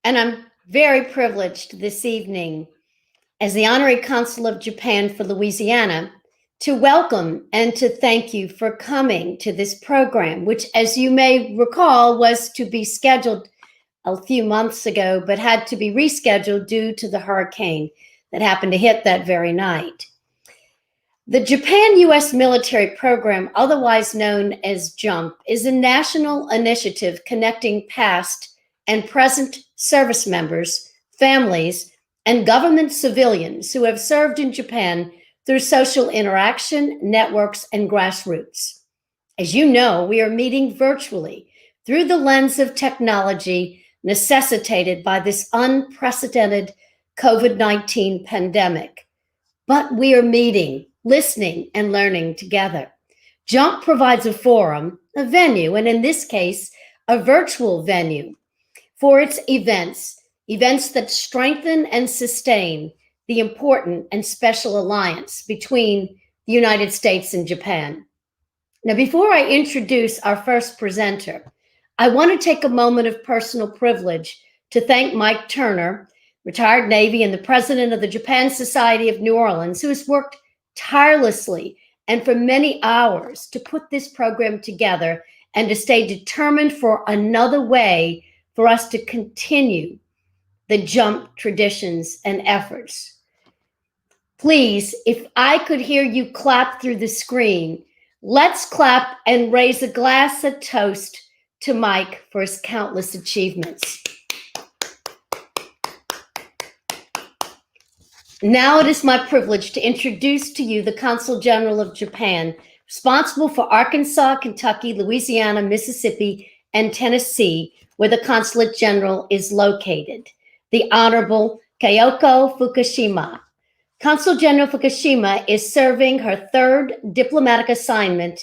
And I'm very privileged this evening, as the Honorary Consul of Japan for Louisiana, to welcome and to thank you for coming to this program, which, as you may recall, was to be scheduled a few months ago, but had to be rescheduled due to the hurricane that happened to hit that very night. The Japan-U.S. military program, otherwise known as JUMP, is a national initiative connecting past and present service members, families, and government civilians who have served in Japan through social interaction, networks, and grassroots. As you know, we are meeting virtually through the lens of technology necessitated by this unprecedented COVID-19 pandemic. But we are meeting, listening, and learning together. JUMP provides a forum, a venue, and in this case, a virtual venue for its events that strengthen and sustain the important and special alliance between the United States and Japan. Now, before I introduce our first presenter, I want to take a moment of personal privilege to thank Mike Turner, retired Navy and the president of the Japan Society of New Orleans, who has worked tirelessly and for many hours to put this program together and to stay determined for another way for us to continue the JUMP traditions and efforts. Please, if I could hear you clap through the screen, let's clap and raise a glass of toast to Mike for his countless achievements. Now it is my privilege to introduce to you the Consul General of Japan, responsible for Arkansas, Kentucky, Louisiana, Mississippi, and Tennessee, where the Consulate General is located, the Honorable Kyoko Fukushima. Consul General Fukushima is serving her third diplomatic assignment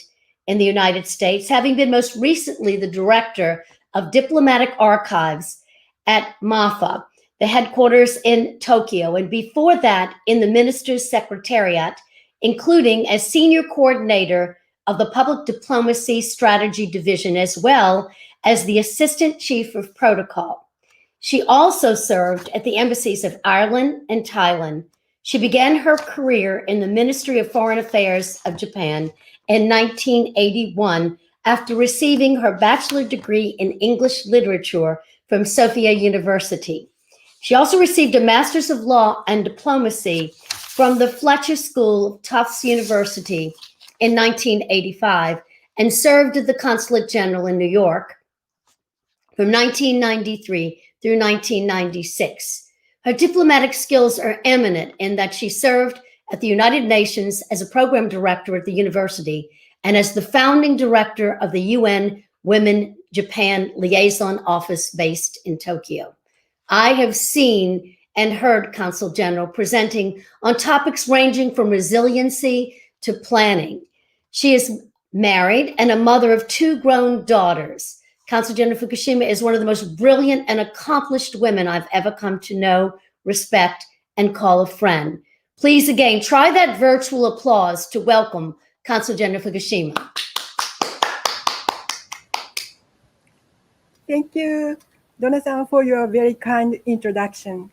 in the United States, having been most recently the Director of Diplomatic Archives at MAFA, the headquarters in Tokyo, and before that in the Minister's Secretariat, including as Senior Coordinator of the Public Diplomacy Strategy Division, as well as the Assistant Chief of Protocol. She also served at the embassies of Ireland and Thailand. She began her career in the Ministry of Foreign Affairs of Japan in 1981 after receiving her bachelor's degree in English literature from Sophia University. She also received a Master's of Law and Diplomacy from the Fletcher School of Tufts University in 1985 and served as the Consulate General in New York from 1993 through 1996. Her diplomatic skills are eminent in that she served at the United Nations as a program director at the university and as the founding director of the UN Women Japan Liaison Office based in Tokyo. I have seen and heard Consul General presenting on topics ranging from resiliency to planning. She is married and a mother of two grown daughters. Consul General Fukushima is one of the most brilliant and accomplished women I've ever come to know, respect, and call a friend. Please, again, try that virtual applause to welcome Consul General Fukushima. Thank you, Donna-san, for your very kind introduction.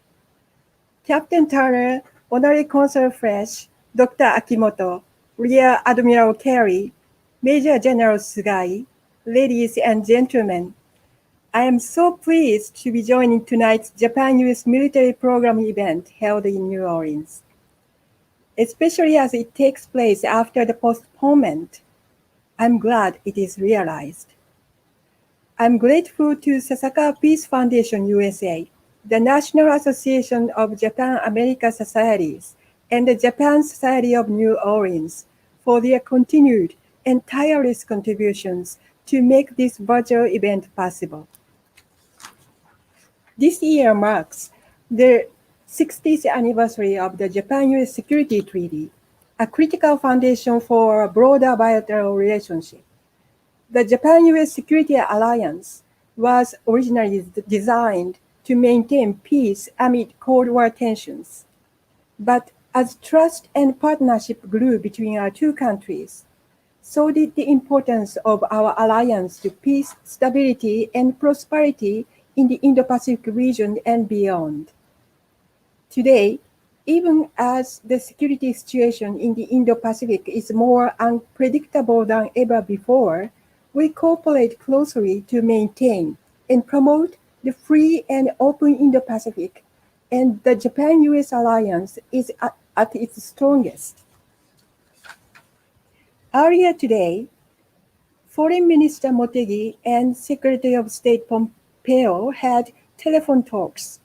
Captain Turner, Honorary Consul Fresh, Dr. Akimoto, Rear Admiral Carey, Major General Sugai, ladies and gentlemen, I am so pleased to be joining tonight's Japan-US military program event held in New Orleans, especially as it takes place after the postponement. I'm glad it is realized. I'm grateful to Sasaka Peace Foundation USA, the National Association of Japan-America Societies, and the Japan Society of New Orleans for their continued and tireless contributions to make this virtual event possible. This year marks the 60th anniversary of the Japan-US Security Treaty, a critical foundation for a broader bilateral relationship. The Japan-US Security Alliance was originally designed to maintain peace amid Cold War tensions. But as trust and partnership grew between our two countries, so did the importance of our alliance to peace, stability, and prosperity in the Indo-Pacific region and beyond. Today, even as the security situation in the Indo-Pacific is more unpredictable than ever before, we cooperate closely to maintain and promote the free and open Indo-Pacific, and the Japan-US alliance is at its strongest. Earlier today, Foreign Minister Motegi and Secretary of State Pompeo had telephone talks.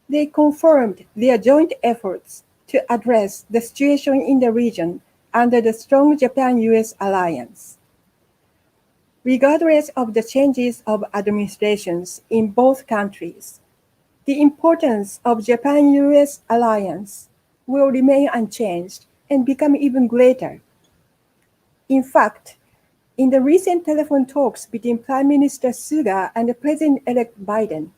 They confirmed their joint efforts to address the situation in the region under the strong Japan-US alliance. Regardless of the changes of administrations in both countries, the importance of Japan-US alliance will remain unchanged and become even greater. In fact, in the recent telephone talks between Prime Minister Suga and President-elect Biden,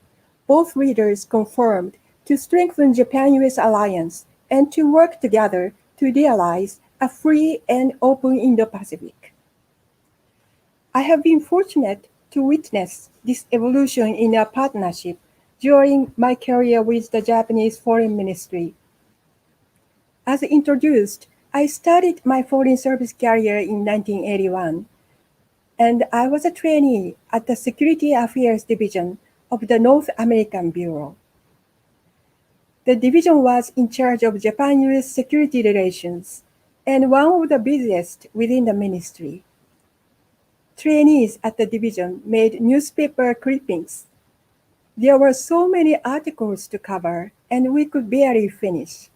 both leaders confirmed to strengthen Japan-US alliance and to work together to realize a free and open Indo-Pacific. I have been fortunate to witness this evolution in our partnership during my career with the Japanese Foreign Ministry. As introduced, I started my foreign service career in 1981, and I was a trainee at the Security Affairs Division of the North American Bureau. The division was in charge of Japan-US security relations and one of the busiest within the ministry. Trainees at the division made newspaper clippings. There were so many articles to cover, and we could barely finish.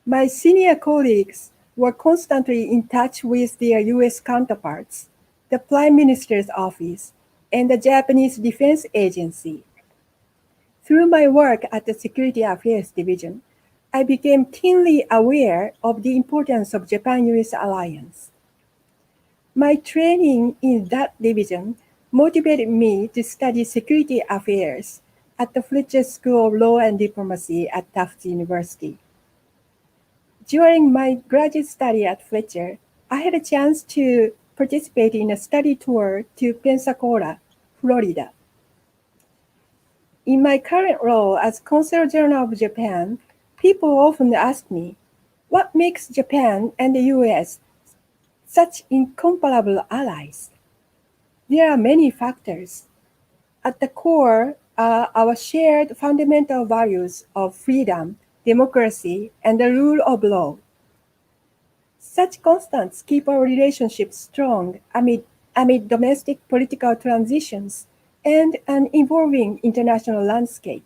My senior colleagues were constantly in touch with their US counterparts, the Prime Minister's office, and the Japanese Defense Agency. Through my work at the Security Affairs Division, I became keenly aware of the importance of Japan-US alliance. My training in that division motivated me to study security affairs at the Fletcher School of Law and Diplomacy at Tufts University. During my graduate study at Fletcher, I had a chance to participate in a study tour to Pensacola, Florida. In my current role as Consul General of Japan, people often ask me, what makes Japan and the US such incomparable allies? There are many factors. At the core are our shared fundamental values of freedom, democracy, and the rule of law. Such constants keep our relationship strong amid domestic political transitions and an evolving international landscape.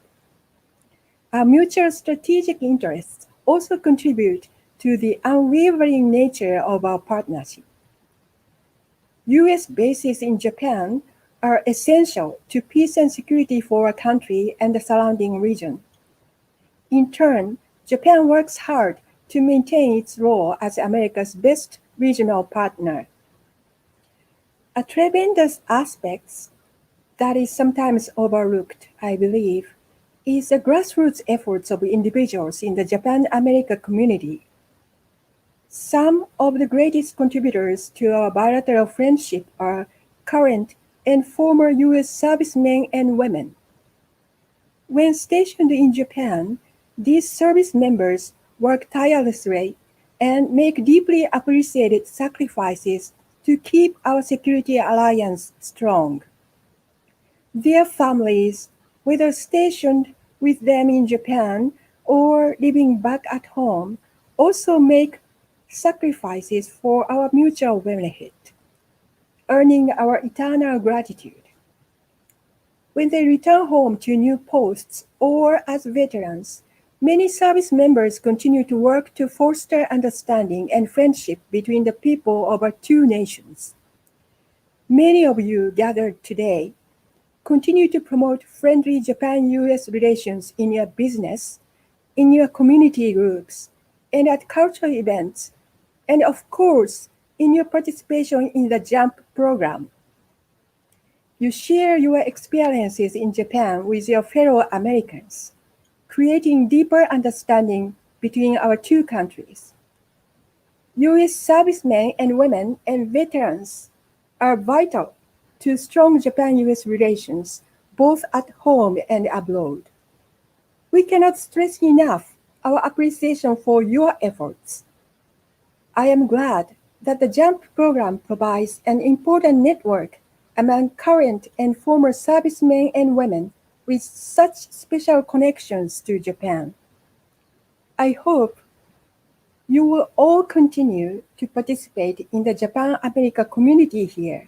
Our mutual strategic interests also contribute to the unwavering nature of our partnership. US bases in Japan are essential to peace and security for our country and the surrounding region. In turn, Japan works hard to maintain its role as America's best regional partner. A tremendous aspect that is sometimes overlooked, I believe, is the grassroots efforts of individuals in the Japan-America community. Some of the greatest contributors to our bilateral friendship are current and former US servicemen and women. When stationed in Japan, these service members work tirelessly and make deeply appreciated sacrifices to keep our security alliance strong. Their families, whether stationed with them in Japan or living back at home, also make sacrifices for our mutual benefit, earning our eternal gratitude. When they return home to new posts or as veterans, many service members continue to work to foster understanding and friendship between the people of our two nations. Many of you gathered today continue to promote friendly Japan-US relations in your business, in your community groups, and at cultural events, and of course, in your participation in the JUMP program. You share your experiences in Japan with your fellow Americans, creating deeper understanding between our two countries. US servicemen and women and veterans are vital to strong Japan-US relations, both at home and abroad. We cannot stress enough our appreciation for your efforts. I am glad that the JUMP program provides an important network among current and former servicemen and women with such special connections to Japan. I hope you will all continue to participate in the Japan-America community here.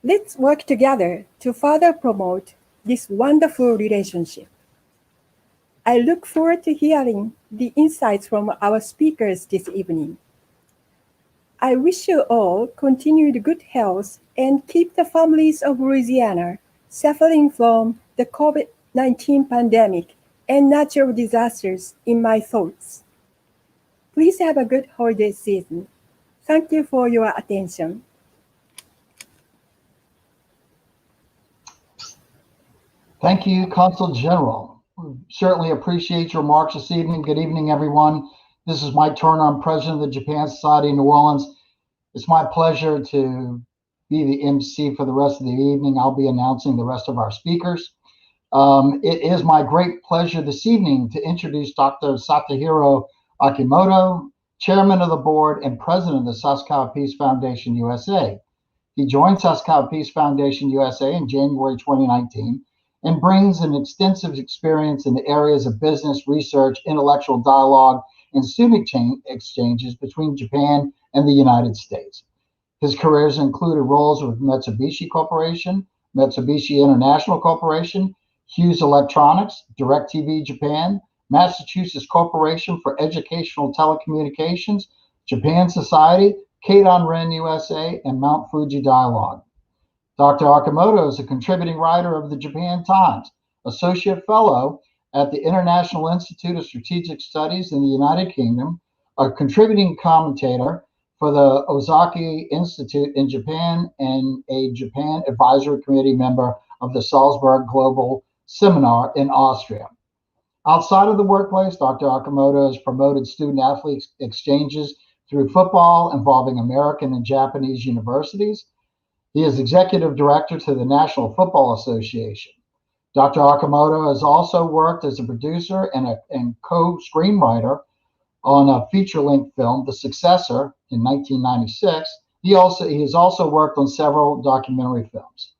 Let's work together to further promote this wonderful relationship. I look forward to hearing the insights from our speakers this evening. I wish you all continued good health and keep the families of Louisiana suffering from the COVID-19 pandemic and natural disasters in my thoughts. Please have a good holiday season. Thank you for your attention. Thank you, Consul General. We certainly appreciate your remarks this evening. Good evening, everyone. This is Mike Turner. I'm president of the Japan Society in New Orleans. It's my pleasure to be the MC for the rest of the evening. I'll be announcing the rest of our speakers. It is my great pleasure this evening to introduce Dr. Satohiro Akimoto, chairman of the board and president of the Sasakawa Peace Foundation USA. He joined Sasakawa Peace Foundation USA in January 2019 and brings an extensive experience in the areas of business, research, intellectual dialogue, and student exchanges between Japan and the United States. His careers included roles with Mitsubishi Corporation, Mitsubishi International Corporation, Hughes Electronics, DirecTV Japan, Massachusetts Corporation for Educational Telecommunications, Japan Society, Keidan Ren USA, and Mount Fuji Dialogue. Dr. Akimoto is a contributing writer of the Japan Times, associate fellow at the International Institute of Strategic Studies in the United Kingdom, a contributing commentator for the Ozaki Institute in Japan, and a Japan Advisory Committee member of the Salzburg Global Seminar in Austria. Outside of the workplace, Dr. Akimoto has promoted student-athlete exchanges through football involving American and Japanese universities. He is executive director to the National Football Association. Dr. Akimoto has also worked as a producer and co-screenwriter on a feature-length film, The Successor, in 1996. He has also worked on several documentary films.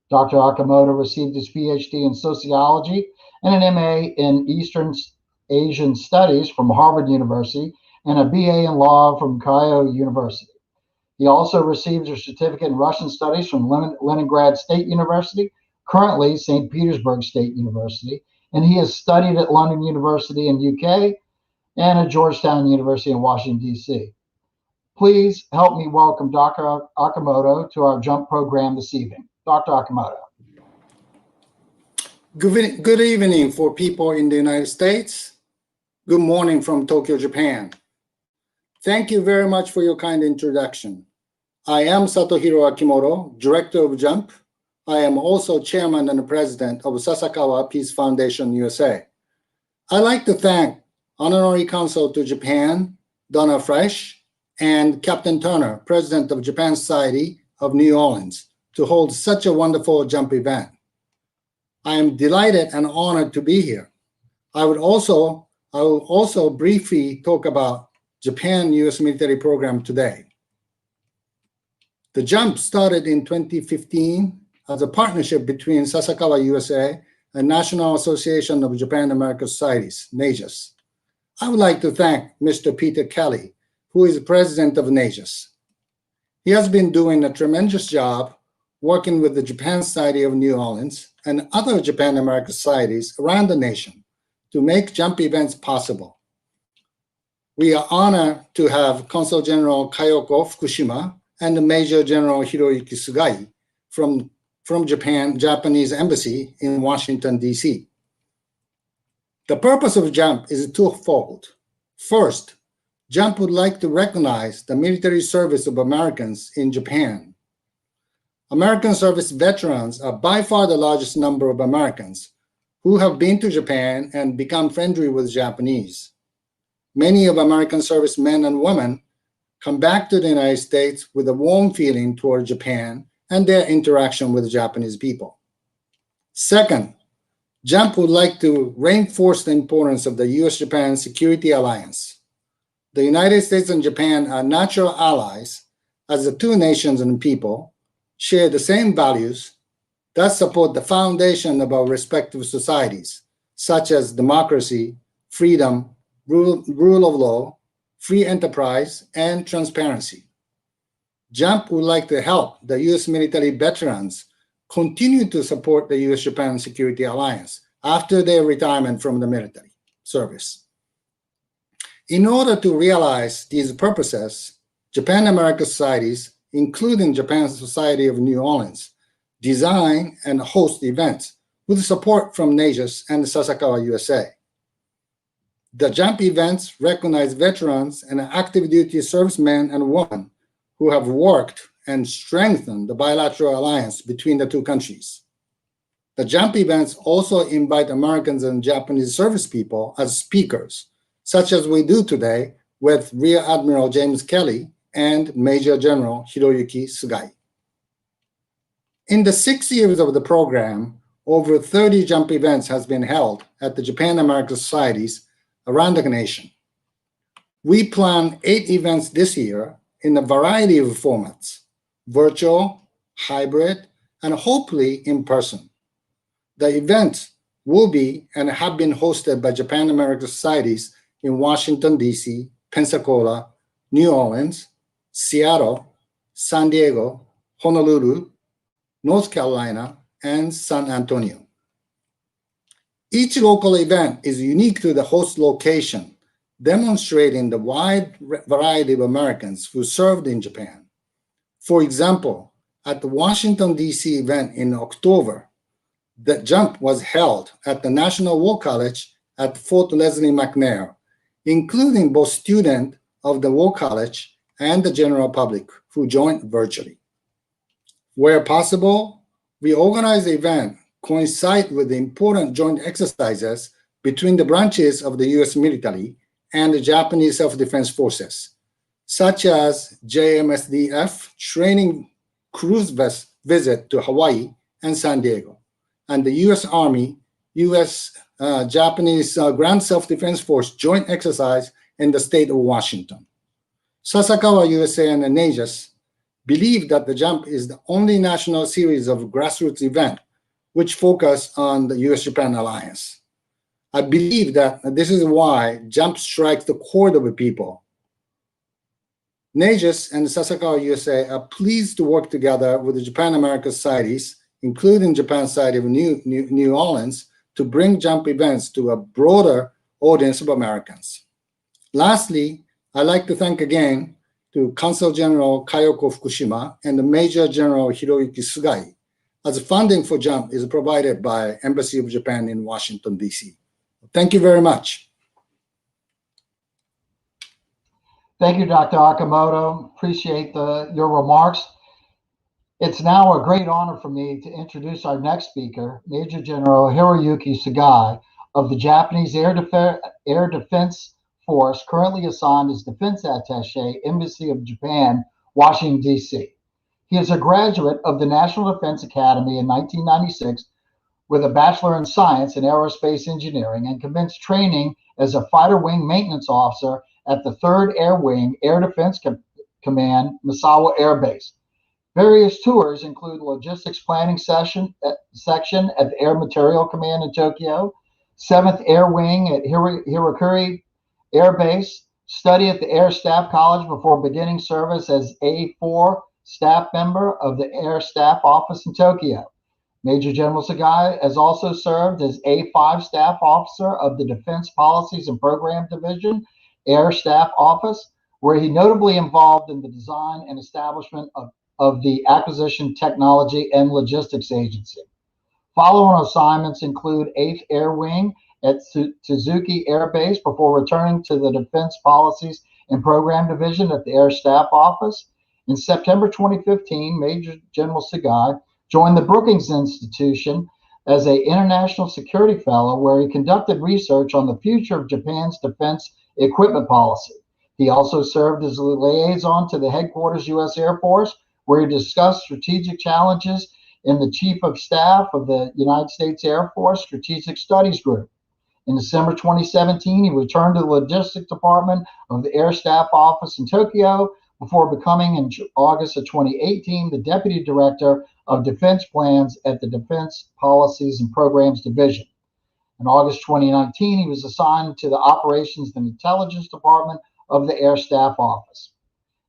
Dr. Akimoto received his PhD in sociology and an MA in Eastern Asian Studies from Harvard University and a BA in law from Keio University. He also received a certificate in Russian studies from Leningrad State University, currently St. Petersburg State University, and he has studied at London University in UK and at Georgetown University in Washington, D.C. Please help me welcome Dr. Akimoto to our JUMP program this evening. Dr. Akimoto. Good evening for people in the United States. Good morning from Tokyo, Japan. Thank you very much for your kind introduction. I am Satohiro Akimoto, director of JUMP. I am also chairman and president of Sasakawa Peace Foundation USA. I'd like to thank Honorary Consul to Japan, Donna Fresh, and Captain Turner, president of Japan Society of New Orleans, to hold such a wonderful JUMP event. I am delighted and honored to be here. I will also briefly talk about Japan-US military program today. The JUMP started in 2015 as a partnership between Sasakawa USA and National Association of Japan-American Societies, NAJAS. I would like to thank Mr. Peter Kelly, who is president of NAJAS. He has been doing a tremendous job working with the Japan Society of New Orleans and other Japan-American societies around the nation to make JUMP events possible. We are honored to have Consul General Kayoko Fukushima and Major General Hiroyuki Sugai from Japanese Embassy in Washington, D.C. The purpose of JUMP is twofold. First, JUMP would like to recognize the military service of Americans in Japan. American service veterans are by far the largest number of Americans who have been to Japan and become friendly with Japanese. Many of American service men and women come back to the United States with a warm feeling toward Japan and their interaction with Japanese people. Second, JUMP would like to reinforce the importance of the US-Japan Security Alliance. The United States and Japan are natural allies, as the two nations and people share the same values that support the foundation of our respective societies, such as democracy, freedom, rule of law, free enterprise, and transparency. JUMP would like to help the US military veterans continue to support the US-Japan Security Alliance after their retirement from the military service. In order to realize these purposes, Japan-America societies, including Japan Society of New Orleans, design and host events with support from NAJUS and Sasakawa USA. The JUMP events recognize veterans and active duty servicemen and women who have worked and strengthened the bilateral alliance between the two countries. The JUMP events also invite Americans and Japanese service people as speakers, such as we do today with Rear Admiral James Kelly and Major General Hiroyuki Sugai. In the 6 years of the program, over 30 JUMP events has been held at the Japan-America societies around the nation. We plan 8 events this year in a variety of formats: virtual, hybrid, and hopefully in person. The events will be and have been hosted by Japan-America societies in Washington, D.C., Pensacola, New Orleans, Seattle, San Diego, Honolulu, North Carolina, and San Antonio. Each local event is unique to the host location, demonstrating the wide variety of Americans who served in Japan. For example, at the Washington, D.C. event in October, the JUMP was held at the National War College at Fort Leslie McNair, including both students of the War College and the general public who joined virtually. Where possible, we organize the event coincide with the important joint exercises between the branches of the U.S. military and the Japanese Self-Defense Forces, such as JMSDF training cruise visit to Hawaii and San Diego, and the U.S. Army, Japanese Ground Self-Defense Force joint exercise in the state of Washington. Sasakawa USA and the NAJUS believe that the JUMP is the only national series of grassroots event which focus on the US-Japan alliance. I believe that this is why JUMP strikes the chord of the people. NAJUS and Sasakawa USA are pleased to work together with the Japan-America societies, including Japan Society of New Orleans, to bring JUMP events to a broader audience of Americans. Lastly, I'd like to thank again to Consul General Kayoko Fukushima and the Major General Hiroyuki Sugai, as funding for JUMP is provided by Embassy of Japan in Washington, D.C. Thank you very much. Thank you, Dr. Akimoto. Appreciate your remarks. It's now a great honor for me to introduce our next speaker, Major General Hiroyuki Sugai of the Japanese Air Defense Force, currently assigned as Defense Attaché, Embassy of Japan, Washington, D.C. He is a graduate of the National Defense Academy in 1996 with a Bachelor in Science in Aerospace Engineering and commenced training as a fighter wing maintenance officer at the 3rd Air Wing Air Defense Command, Misawa Air Base. Various tours include logistics planning section at the Air Material Command in Tokyo, 7th Air Wing at Hirokuri Air Base, study at the Air Staff College before beginning service as A4 staff member of the Air Staff Office in Tokyo. Major General Sugai has also served as A5 Staff Officer of the Defense Policies and Program Division, Air Staff Office, where he notably involved in the design and establishment of the Acquisition Technology and Logistics Agency. Following assignments include 8th Air Wing at Suzuki Air Base before returning to the Defense Policies and Program Division at the Air Staff Office. In September 2015, Major General Sugai joined the Brookings Institution as an International Security Fellow, where he conducted research on the future of Japan's defense equipment policy. He also served as a liaison to the headquarters U.S. Air Force, where he discussed strategic challenges and the Chief of Staff of the United States Air Force Strategic Studies Group. In December 2017, he returned to the Logistics Department of the Air Staff Office in Tokyo before becoming, in August of 2018, the Deputy Director of Defense Plans at the Defense Policies and Programs Division. In August 2019, he was assigned to the Operations and Intelligence Department of the Air Staff Office.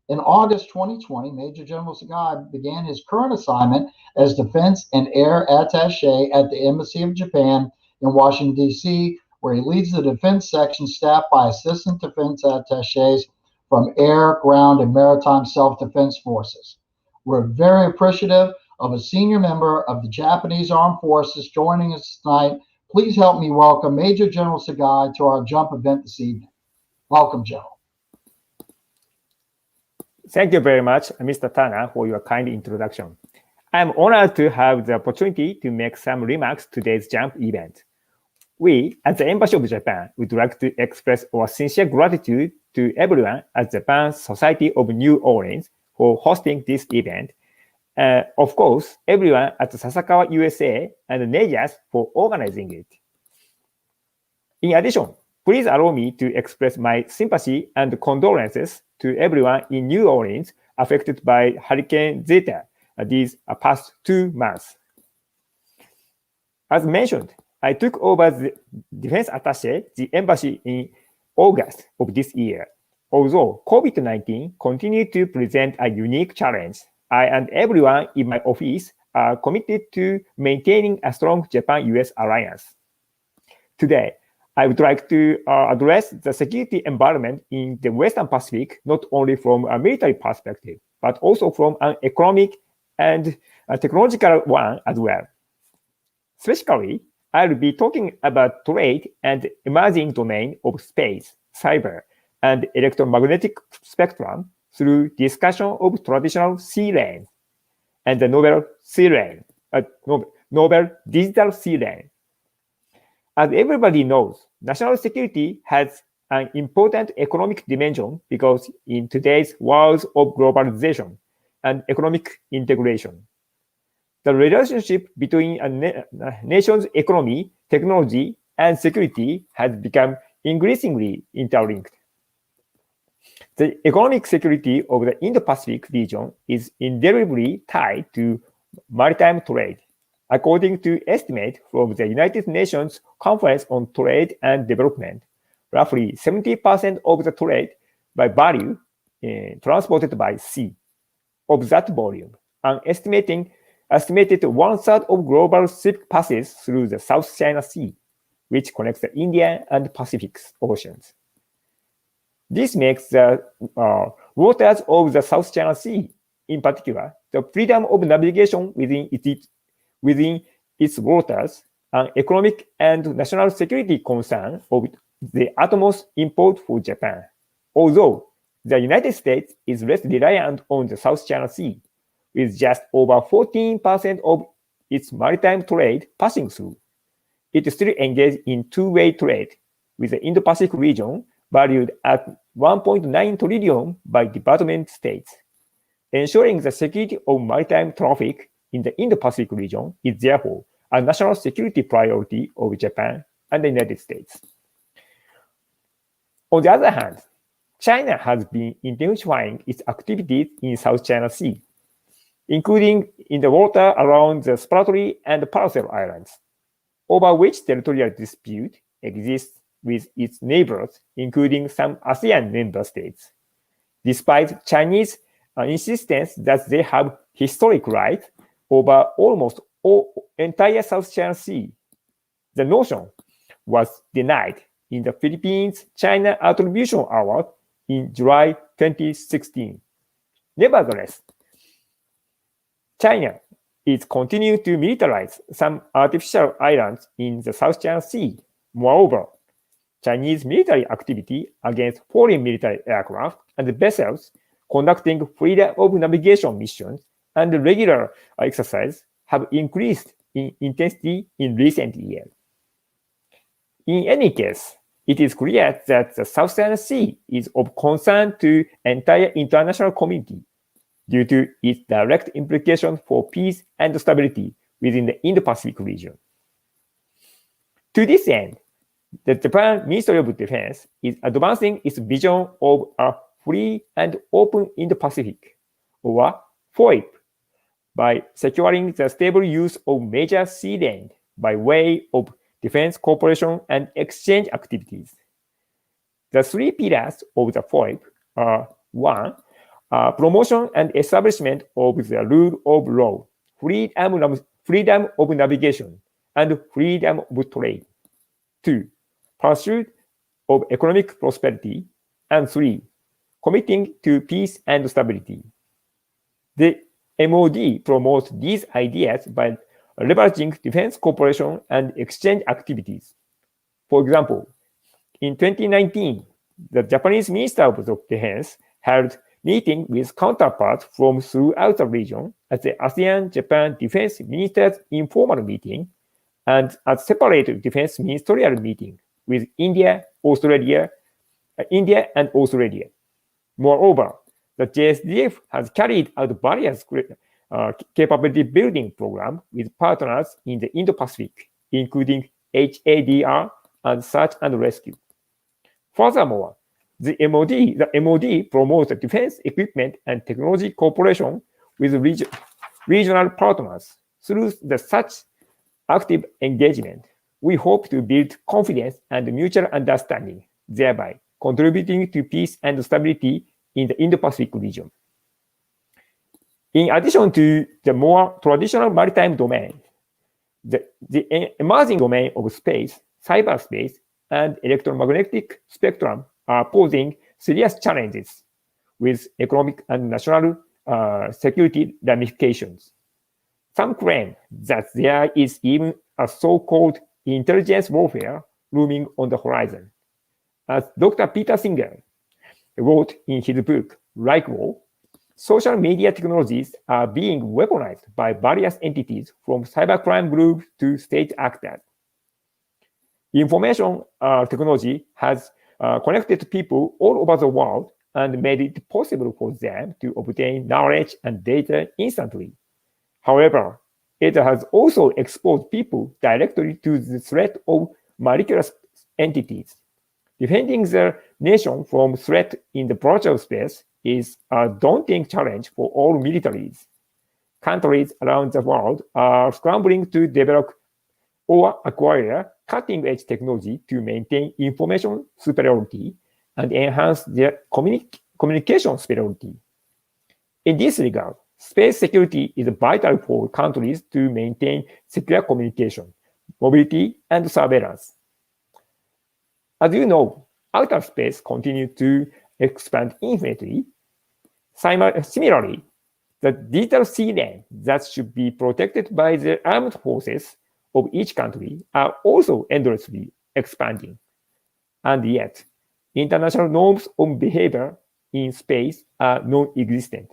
In August 2020, Major General Sagai began his current assignment as Defense and Air Attaché at the Embassy of Japan in Washington, D.C., where he leads the defense section staffed by Assistant Defense Attachés from Air, Ground, and Maritime Self-Defense Forces. We're very appreciative of a senior member of the Japanese Armed Forces joining us tonight. Please help me welcome Major General Sagai to our JUMP event this evening. Welcome, General. Thank you very much, Mr. Turner, for your kind introduction. I'm honored to have the opportunity to make some remarks to today's JUMP event. We, at the Embassy of Japan, would like to express our sincere gratitude to everyone at the Japan Society of New Orleans for hosting this event. Of course, everyone at Sasakawa, USA, and NAJAS for organizing it. In addition, please allow me to express my sympathy and condolences to everyone in New Orleans affected by Hurricane Zeta these past 2 months. As mentioned, I took over the defense attaché, the embassy, in August of this year. Although COVID-19 continued to present a unique challenge, I and everyone in my office are committed to maintaining a strong Japan-US alliance. Today, I would like to address the security environment in the Western Pacific, not only from a military perspective, but also from an economic and a technological one as well. Specifically, I'll be talking about trade and emerging domain of space, cyber, and electromagnetic spectrum through discussion of traditional sea lane and the novel digital sea lane. As everybody knows, national security has an important economic dimension because in today's world of globalization and economic integration, the relationship between a nation's economy, technology, and security has become increasingly interlinked. The economic security of the Indo-Pacific region is indelibly tied to maritime trade. According to estimates from the United Nations Conference on Trade and Development, roughly 70% of the trade by value transported by sea. Of that volume, an estimated 1/3 of global ship passes through the South China Sea, which connects the Indian and Pacific Oceans. This makes the waters of the South China Sea, in particular, the freedom of navigation within its waters, an economic and national security concern of the utmost import for Japan. Although the United States is less reliant on the South China Sea, with just over 14% of its maritime trade passing through, it still engages in two-way trade with the Indo-Pacific region valued at $1.9 trillion by department states. Ensuring the security of maritime traffic in the Indo-Pacific region is therefore a national security priority of Japan and the United States. On the other hand, China has been intensifying its activities in South China Sea, including in the water around the Spratly and Paracel Islands, over which territorial dispute exists with its neighbors, including some ASEAN member states. Despite Chinese insistence that they have historic rights over almost all entire South China Sea, the notion was denied in the Philippines China Attribution Award in July 2016. Nevertheless, China is continuing to militarize some artificial islands in the South China Sea. Moreover, Chinese military activity against foreign military aircraft and vessels conducting freedom of navigation missions and regular exercise have increased in intensity in recent years. In any case, it is clear that the South China Sea is of concern to entire international community. due to its direct implications for peace and stability within the Indo-Pacific region. To this end, the Japan Ministry of Defense is advancing its vision of a free and open Indo-Pacific, or FOIP, by securing the stable use of major sea lane by way of defense cooperation and exchange activities. The three pillars of the FOIP are: 1, promotion and establishment of the rule of law, freedom of navigation, and freedom of trade. 2, pursuit of economic prosperity. And 3, committing to peace and stability. The MOD promotes these ideas by leveraging defense cooperation and exchange activities. For example, in 2019, the Japanese Minister of Defense held meetings with counterparts from throughout the region at the ASEAN-Japan Defense Ministers Informal Meeting and at separate defense ministerial meeting with India and Australia. Moreover, the JSDF has carried out various capability building programs with partners in the Indo-Pacific, including HADR and search and rescue. Furthermore, the MOD promotes defense equipment and technology cooperation with regional partners. Through such active engagement, we hope to build confidence and mutual understanding, thereby contributing to peace and stability in the Indo-Pacific region. In addition to the more traditional maritime domain, the emerging domain of space, cyberspace, and electromagnetic spectrum are posing serious challenges with economic and national security ramifications. Some claim that there is even a so-called intelligence warfare looming on the horizon. As Dr. Peter Singer wrote in his book, Like War, social media technologies are being weaponized by various entities from cybercrime groups to state actors. Information technology has connected people all over the world and made it possible for them to obtain knowledge and data instantly. However, it has also exposed people directly to the threat of malicious entities. Defending the nation from threat in the virtual space is a daunting challenge for all militaries. Countries around the world are scrambling to develop or acquire cutting-edge technology to maintain information superiority and enhance their communication superiority. In this regard, space security is vital for countries to maintain secure communication, mobility, and surveillance. As you know, outer space continues to expand infinitely. Similarly, the digital sea lane that should be protected by the armed forces of each country are also endlessly expanding. And yet, international norms on behavior in space are non-existent.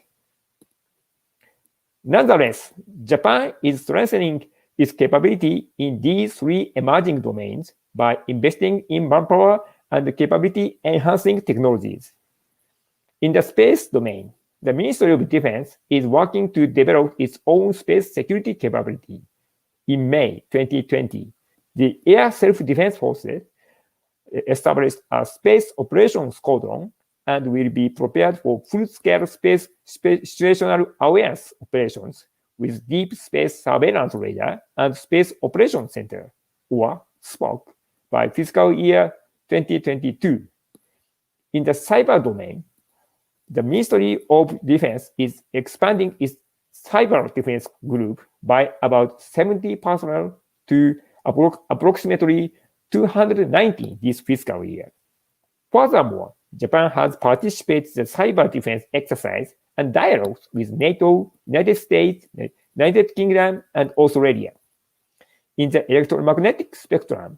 Nonetheless, Japan is strengthening its capability in these three emerging domains by investing in manpower and capability-enhancing technologies. In the space domain, the Ministry of Defense is working to develop its own space security capability. In May 2020, the Air Self-Defense Forces established a Space Operations Squadron and will be prepared for full-scale space situational awareness operations with Deep Space Surveillance Radar and Space Operations Center, or SPOC, by fiscal year 2022. In the cyber domain, the Ministry of Defense is expanding its cyber defense group by about 70 personnel to approximately 290 this fiscal year. Furthermore, Japan has participated in the cyber defense exercise and dialogues with NATO, United States, United Kingdom, and Australia. In the electromagnetic spectrum,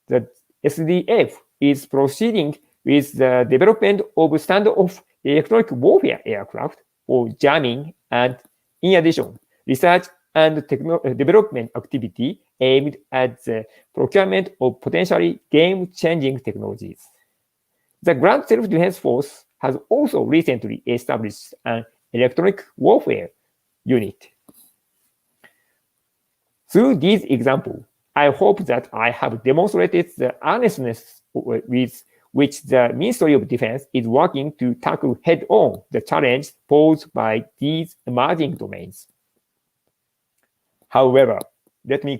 the SDF is proceeding with the development of standoff electronic warfare aircraft for jamming and, in addition, research and development activity aimed at the procurement of potentially game-changing technologies. The Ground Self-Defense Force has also recently established an electronic warfare unit. Through these examples, I hope that I have demonstrated the earnestness with which the Ministry of Defense is working to tackle head-on the challenge posed by these emerging domains. However, let me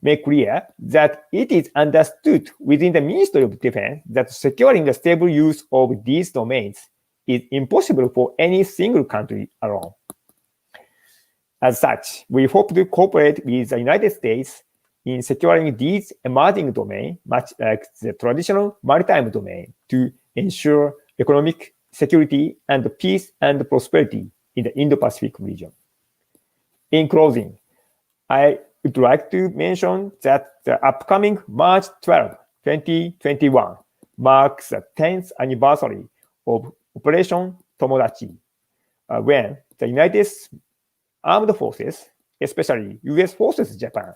make clear that it is understood within the Ministry of Defense that securing the stable use of these domains is impossible for any single country alone. As such, we hope to cooperate with the United States in securing these emerging domains, much like the traditional maritime domain, to ensure economic security and peace and prosperity in the Indo-Pacific region. In closing, I would like to mention that the upcoming March 12, 2021 marks the 10th anniversary of Operation Tomodachi, when the United Armed Forces, especially U.S. Forces Japan,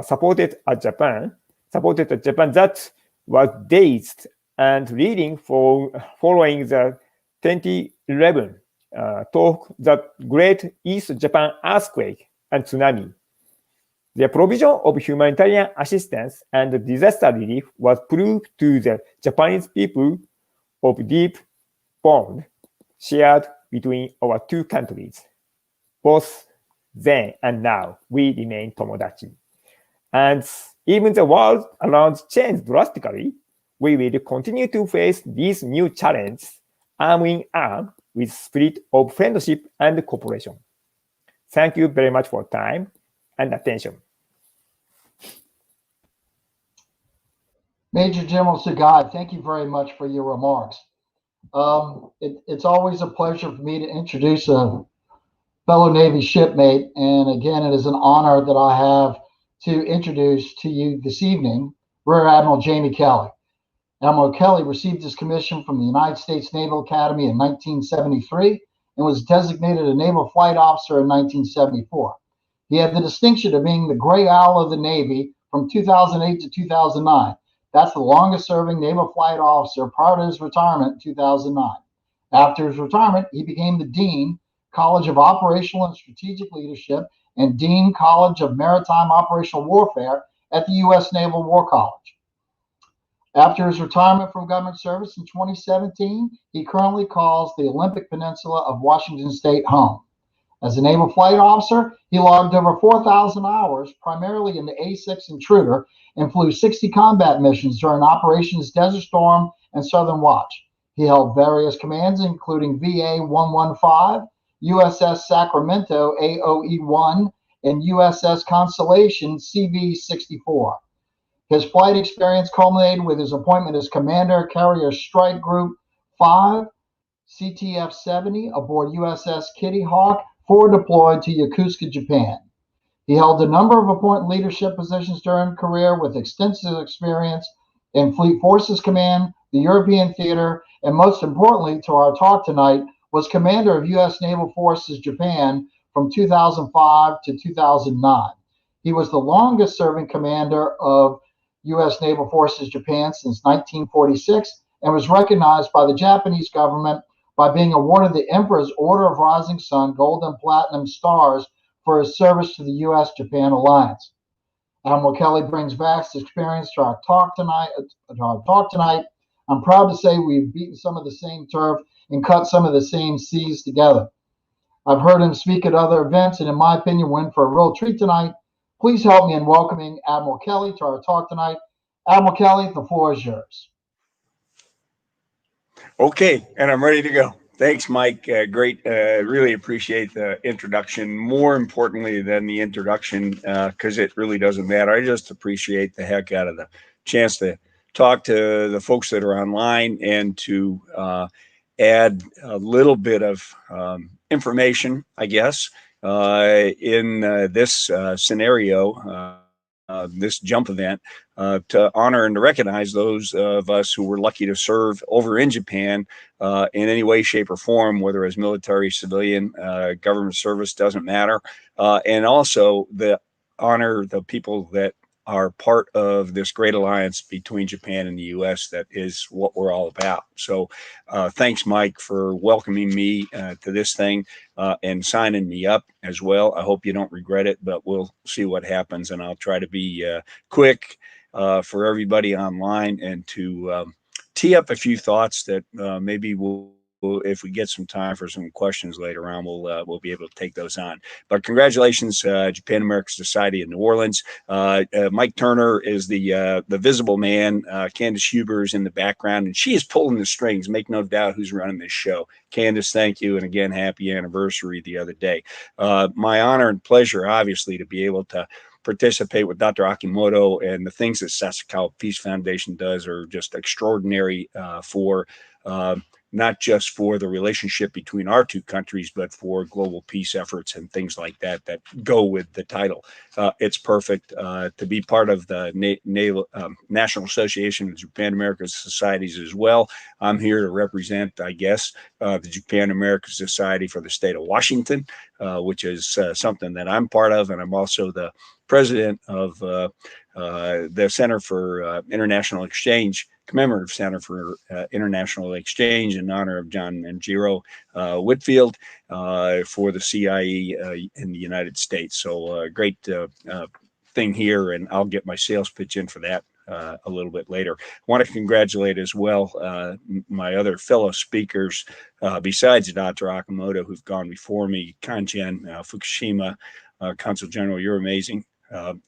supported a Japan that was dazed and reeling following the 2011 the Great East Japan earthquake and tsunami. The provision of humanitarian assistance and disaster relief was proved to the Japanese people of deep bond shared between our two countries. Both then and now, we remain Tomodachi. And even the world around changed drastically, we will continue to face these new challenges arm in arm with spirit of friendship and cooperation. Thank you very much for time and attention. Major General Sugai, thank you very much for your remarks. It's always a pleasure for me to introduce a fellow Navy shipmate, and again, it is an honor that I have to introduce to you this evening Rear Admiral Jamie Kelly. Admiral Kelly received his commission from the United States Naval Academy in 1973 and was designated a Naval Flight Officer in 1974. He had the distinction of being the Gray Owl of the Navy from 2008 to 2009. That's the longest serving Naval Flight Officer prior to his retirement in 2009. After his retirement, he became the Dean, College of Operational and Strategic Leadership, and Dean, College of Maritime Operational Warfare at the U.S. Naval War College. After his retirement from government service in 2017, he currently calls the Olympic Peninsula of Washington State home. As a Naval Flight Officer, he logged over 4,000 hours, primarily in the A-6 Intruder, and flew 60 combat missions during Operations Desert Storm and Southern Watch. He held various commands, including VA-115, USS Sacramento AOE-1, and USS Constellation CV-64. His flight experience culminated with his appointment as Commander Carrier Strike Group 5, CTF-70, aboard USS Kitty Hawk, forward deployed to Yokosuka, Japan. He held a number of important leadership positions during his career with extensive experience in Fleet Forces Command, the European Theater, and most importantly to our talk tonight, was Commander of U.S. Naval Forces Japan from 2005 to 2009. He was the longest serving commander of U.S. Naval Forces Japan since 1946 and was recognized by the Japanese government by being awarded the Emperor's Order of Rising Sun Gold and Platinum Stars for his service to the U.S.-Japan alliance. Admiral Kelly brings vast experience to our talk tonight. I'm proud to say we've beaten some of the same turf and cut some of the same seas together. I've heard him speak at other events, and in my opinion, we're in for a real treat tonight. Please help me in welcoming Admiral Kelly to our talk tonight. Admiral Kelly, the floor is yours. Okay, and I'm ready to go. Thanks, Mike. Great. Really appreciate the introduction. More importantly than the introduction, because it really doesn't matter. I just appreciate the heck out of the chance to talk to the folks that are online and to add a little bit of information, I guess, in this scenario, this jump event, to honor and to recognize those of us who were lucky to serve over in Japan in any way, shape, or form, whether as military, civilian, government service, doesn't matter. And also honor the people that are part of this great alliance between Japan and the U.S. that is what we're all about. So thanks, Mike, for welcoming me to this thing and signing me up as well. I hope you don't regret it, but we'll see what happens. And I'll try to be quick for everybody online and to tee up a few thoughts that maybe if we get some time for some questions later on, we'll be able to take those on. But congratulations, Japan American Society in New Orleans. Mike Turner is the visible man. Candace Huber is in the background, and she is pulling the strings. Make no doubt who's running this show. Candace, thank you, and again, happy anniversary the other day. My honor and pleasure, obviously, to be able to participate with Dr. Akimoto, and the things that Sasakawa Peace Foundation does are just extraordinary for not just for the relationship between our two countries, but for global peace efforts and things like that that go with the title. It's perfect to be part of the National Association of Japan American Societies as well. I'm here to represent, I guess, the Japan American Society for the state of Washington, which is something that I'm part of, and I'm also the president of the Center for International Exchange, Commemorative Center for International Exchange, in honor of John and Jiro Whitfield for the CIE in the United States. So great thing here, and I'll get my sales pitch in for that a little bit later. I want to congratulate as well my other fellow speakers besides Dr. Akimoto, who've gone before me, Kanjen, Fukushima, Consul General, you're amazing.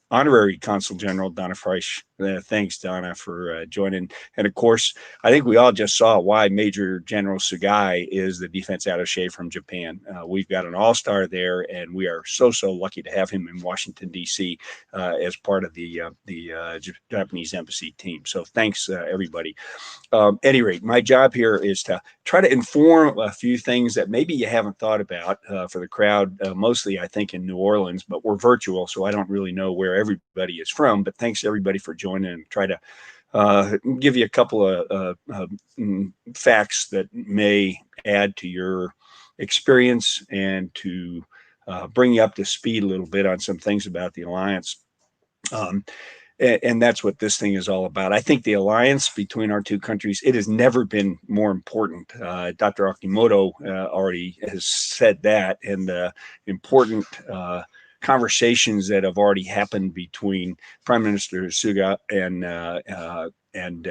Honorary Consul General Donna Freisch. Thanks, Donna, for joining. And of course, I think we all just saw why Major General Sugai is the defense attaché from Japan. We've got an all-star there, and we are so lucky to have him in Washington, D.C. As part of the Japanese embassy team. So thanks, everybody. At any rate, my job here is to try to inform a few things that maybe you haven't thought about for the crowd, mostly I think in New Orleans, but we're virtual, so I don't really know where everybody is from. But thanks everybody for joining and try to give you a couple of facts that may add to your experience and to bring you up to speed a little bit on some things about the alliance. And that's what this thing is all about. I think the alliance between our two countries, it has never been more important. Dr. Akimoto already has said that, and important conversations that have already happened between Prime Minister Suga and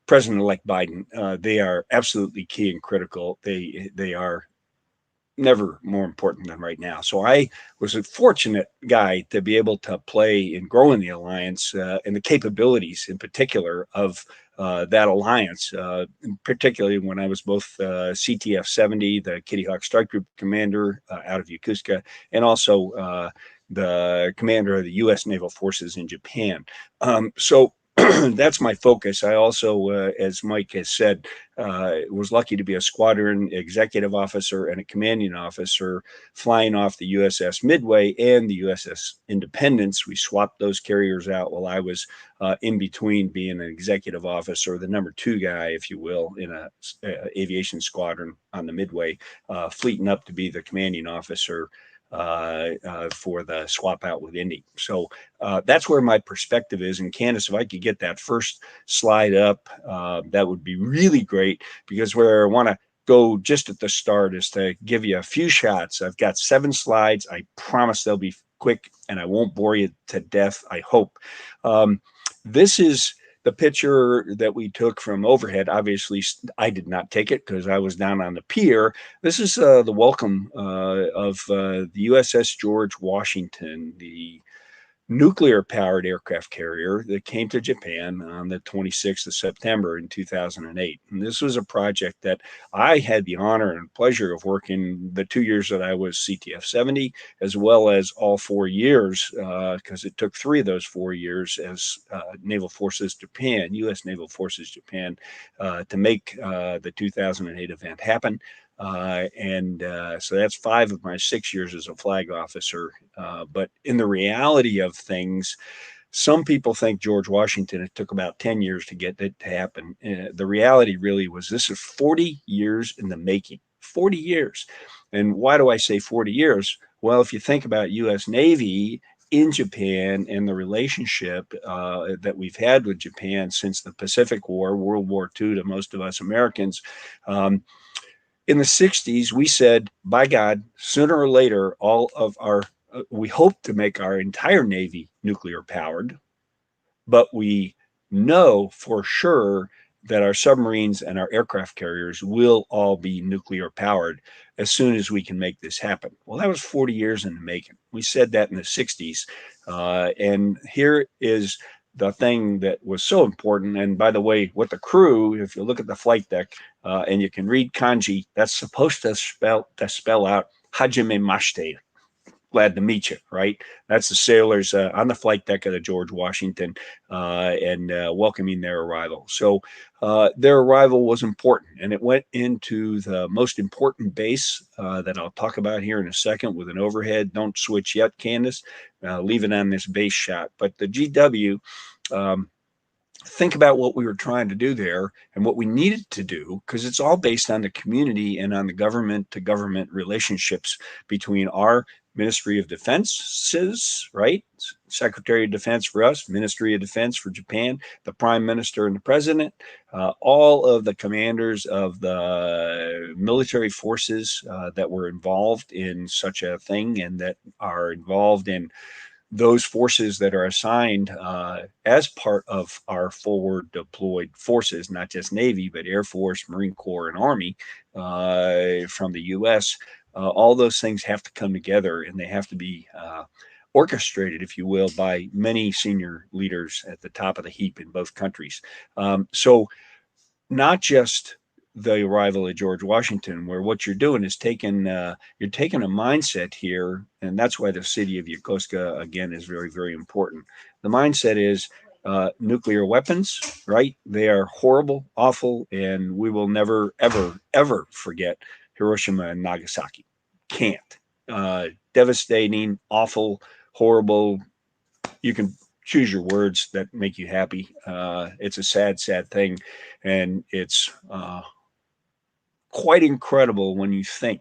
President-elect Biden. They are absolutely key and critical. They are never more important than right now. So I was a fortunate guy to be able to play in growing the alliance and the capabilities in particular of that alliance, particularly when I was both CTF 70, the Kitty Hawk Strike Group commander out of Yokosuka, and also the commander of the U.S. Naval Forces in Japan. So that's my focus. I also, as Mike has said, was lucky to be a squadron executive officer and a commanding officer flying off the USS Midway and the USS Independence. We swapped those carriers out while I was in between being an executive officer, the number 2 guy, if you will, in a aviation squadron on the Midway, fleeting up to be the commanding officer for the swap out with Indy. So that's where my perspective is. And Candace, if I could get that first slide up, that would be really great, because where I want to go just at the start is to give you a few shots. I've got 7 slides. I promise they'll be quick and I won't bore you to death, I hope. This is the picture that we took from overhead. Obviously, I did not take it because I was down on the pier. This is the welcome of the USS George Washington, the nuclear-powered aircraft carrier that came to Japan on the 26th of September in 2008. And this was a project that I had the honor and pleasure of working the 2 years that I was CTF 70, as well as all 4 years, because it took 3 of those 4 years as Naval Forces Japan, U.S. Naval Forces Japan, to make the 2008 event happen. So that's 5 of my 6 years as a flag officer. But in the reality of things, some people think George Washington, it took about 10 years to get it to happen. The reality really was this is 40 years in the making, 40 years. And why do I say 40 years? Well, if you think about U.S. Navy in Japan and the relationship that we've had with Japan since the Pacific War, World War II to most of us Americans. In the 60s, we said, by God, sooner or later, we hope to make our entire Navy nuclear powered, but we know for sure that our submarines and our aircraft carriers will all be nuclear powered as soon as we can make this happen. Well, that was 40 years in the making. We said that in the 60s. And here is the thing that was so important. And by the way, with the crew, if you look at the flight deck and you can read kanji, that's supposed to spell out Hajime Mashite, glad to meet you, right? That's the sailors on the flight deck of the George Washington and welcoming their arrival. So their arrival was important, and it went into the most important base that I'll talk about here in a second with an overhead. Don't switch yet, Candace. Leave it on this base shot. But the GW, think about what we were trying to do there and what we needed to do, because it's all based on the community and on the government to government relationships between our Ministry of Defenses, right? Secretary of Defense for us, Ministry of Defense for Japan, the Prime Minister and the President, all of the commanders of the military forces that were involved in such a thing and that are involved in those forces that are assigned as part of our forward deployed forces, not just Navy, but Air Force, Marine Corps, and Army from the U.S., all those things have to come together, and they have to be orchestrated, if you will, by many senior leaders at the top of the heap in both countries. So not just the arrival of George Washington, where what you're doing is you're taking a mindset here, and that's why the city of Yokosuka again is very, very important. The mindset is nuclear weapons, right? They are horrible, awful, and we will never, ever, ever forget Hiroshima and Nagasaki. Can't. Devastating, awful, horrible. You can choose your words that make you happy. It's a sad, sad thing, and it's quite incredible when you think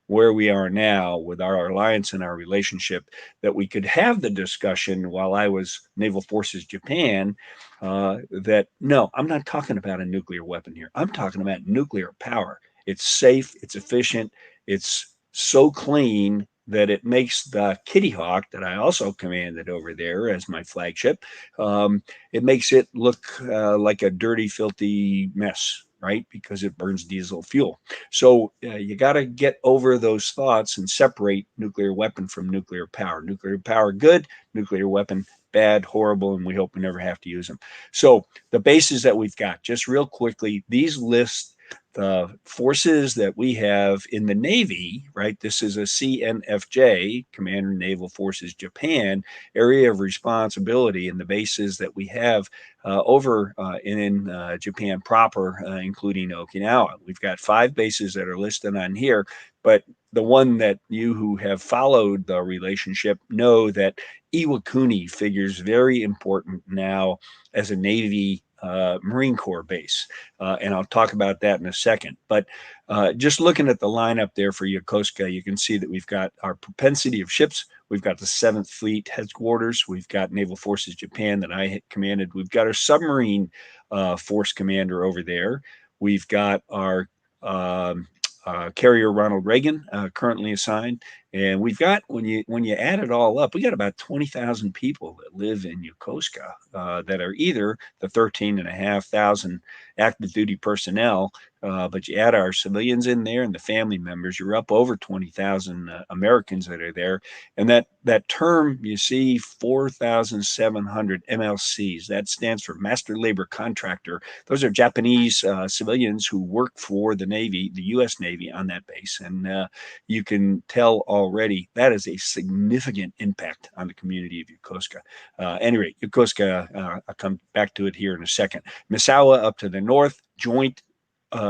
where we are now with our alliance and our relationship, that we could have the discussion while I was Naval Forces Japan, that no, I'm not talking about a nuclear weapon here. I'm talking about nuclear power. It's safe, it's efficient, it's so clean that it makes the Kitty Hawk that I also commanded over there as my flagship, it makes it look like a dirty, filthy mess, right? Because it burns diesel fuel. So you got to get over those thoughts and separate nuclear weapon from nuclear power. Nuclear power, good. Nuclear weapon, bad, horrible, and we hope we never have to use them. So the bases that we've got, just real quickly, these list the forces that we have in the Navy, right? This is a CNFJ, Commander Naval Forces Japan, area of responsibility, and the bases that we have over in Japan proper, including Okinawa. We've got 5 bases that are listed on here, but the one that you who have followed the relationship know that Iwakuni figures very important now as a Navy Marine Corps base. And I'll talk about that in a second. But just looking at the lineup there for Yokosuka, you can see that we've got our propensity of ships. We've got the 7th Fleet headquarters. We've got Naval Forces Japan that I commanded. We've got our submarine force commander over there. We've got our carrier Ronald Reagan currently assigned, and we've got when you add it all up, we got about 20,000 people that live in Yokosuka that are either the 13,500 active duty personnel, but you add our civilians in there and the family members, you're up over 20,000 Americans that are there. And that term you see 4,700 MLCs, that stands for Master Labor Contractor. Those are Japanese civilians who work for the Navy, the U.S. Navy on that base. And you can tell already that is a significant impact on the community of Yokosuka. Anyway, Yokosuka, I'll come back to it here in a second. Misawa up to the north, joint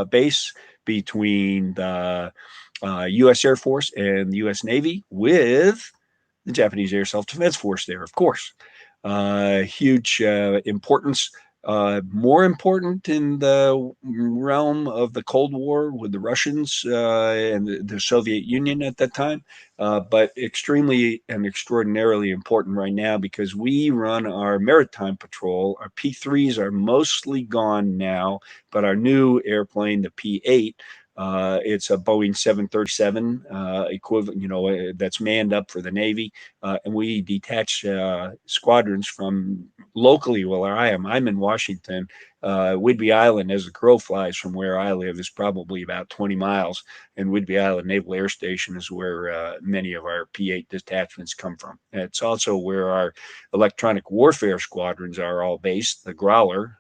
base between the U.S. Air Force and the U.S. Navy with the Japanese Air Self-Defense Force there, of course. Huge importance More important in the realm of the Cold War with the Russians and the Soviet Union at that time, but extremely and extraordinarily important right now because we run our maritime patrol. Our P3s are mostly gone now, but our new airplane, the P8, it's a Boeing 737 equivalent, that's manned up for the Navy. And we detach squadrons from locally where I am. I'm in Washington. Whidbey Island, as the crow flies from where I live, is probably about 20 miles. And Whidbey Island Naval Air Station is where many of our P8 detachments come from. It's also where our electronic warfare squadrons are all based, the Growler,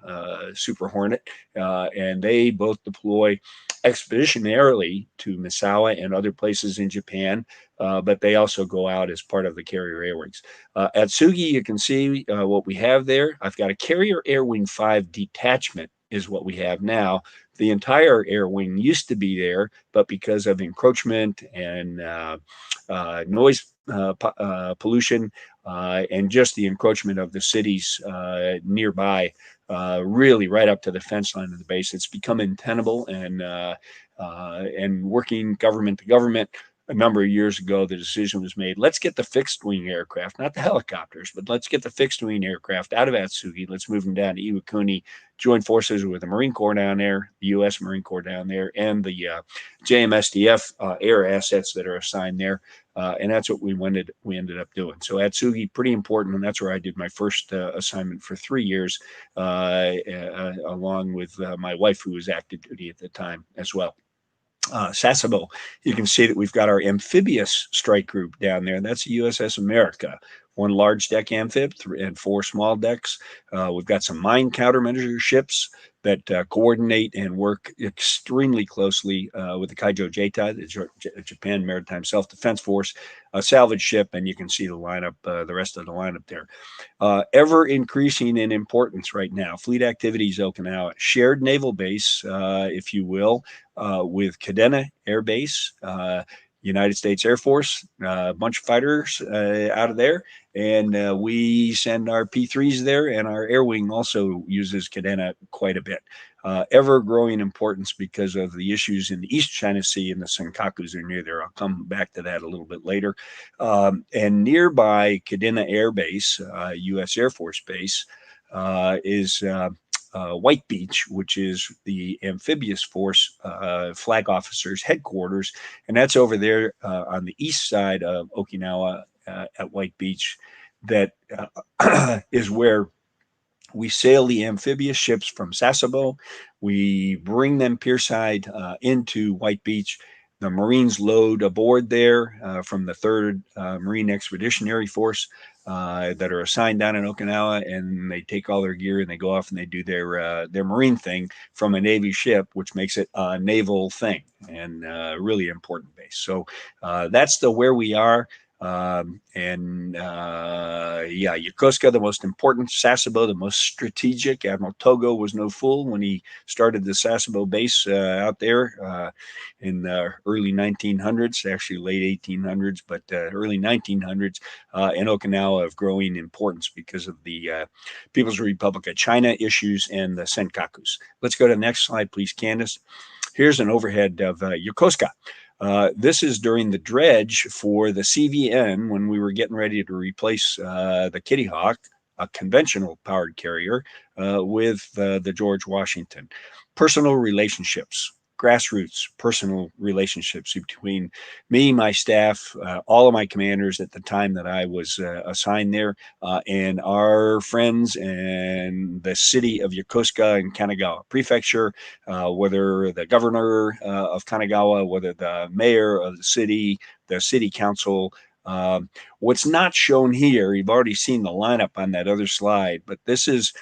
Super Hornet, and they both deploy expeditionarily to Misawa and other places in Japan, but they also go out as part of the carrier air wings. At Sugi, you can see what we have there. I've got a carrier air wing 5 detachment is what we have now. The entire air wing used to be there, but because of encroachment and noise pollution and just the encroachment of the cities nearby, really right up to the fence line of the base, it's become untenable. And working government to government, a number of years ago, the decision was made, let's get the fixed wing aircraft, not the helicopters, but let's get the fixed wing aircraft out of Atsugi. Let's move them down to Iwakuni, join forces with the Marine Corps down there, the U.S. Marine Corps down there, and the JMSDF air assets that are assigned there. And that's what we ended up doing. So Atsugi, pretty important, and that's where I did my first assignment for 3 years, along with my wife, who was active duty at the time as well. Sasebo, you can see that we've got our amphibious strike group down there. That's the USS America, 1 large deck amphib and 4 small decks. We've got some mine countermeasure ships that coordinate and work extremely closely with the Kaijo Jeitai, the Japan Maritime Self-Defense Force, a salvage ship, and you can see the lineup, the rest of the lineup there. Ever increasing in importance right now. Fleet Activities Okinawa, shared naval base, if you will, with Kadena Air Base, United States Air Force, a bunch of fighters out of there. And we send our P3s there, and our air wing also uses Kadena quite a bit. Ever growing importance because of the issues in the East China Sea, and the Senkakus are near there. I'll come back to that a little bit later. And nearby Kadena Air Base, U.S. Air Force Base, is White Beach, which is the amphibious force flag officers headquarters, and that's over there on the east side of Okinawa at White Beach. That is where we sail the amphibious ships from Sasebo. We bring them pierside into White Beach. The Marines load aboard there from the 3rd Marine Expeditionary Force that are assigned down in Okinawa, and they take all their gear and they go off and they do their Marine thing from a Navy ship, which makes it a naval thing, and really important base. So that's where we are. Yokosuka, the most important, Sasebo, the most strategic. Admiral Togo was no fool when he started the Sasebo base out there in the early 1900s, actually late 1800s, but early 1900s, in Okinawa of growing importance because of the People's Republic of China issues and the Senkakus. Let's go to the next slide, please, Candace. Here's an overhead of Yokosuka. This is during the dredge for the CVN when we were getting ready to replace the Kitty Hawk, a conventional powered carrier, with the George Washington. Personal relationships, grassroots personal relationships between me, my staff, all of my commanders at the time that I was assigned there, and our friends and the city of Yokosuka and Kanagawa Prefecture, whether the governor of Kanagawa, whether the mayor of the city council. What's not shown here, you've already seen the lineup on that other slide, but this is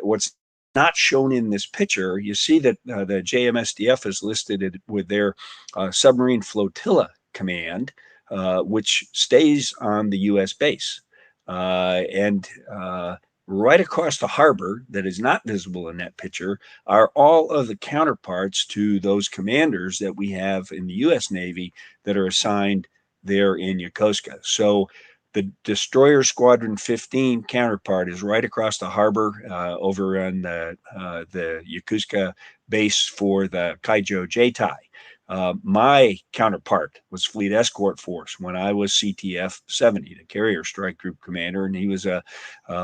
what's not shown in this picture. You see that the JMSDF is listed with their submarine flotilla command, which stays on the U.S. base. And right across the harbor, that is not visible in that picture, are all of the counterparts to those commanders that we have in the U.S. Navy that are assigned there in Yokosuka. So The Destroyer Squadron 15 counterpart is right across the harbor over on the Yokosuka base for the Kaijo Jeitai. My counterpart was Fleet Escort Force when I was CTF 70, the Carrier Strike Group commander, and he was a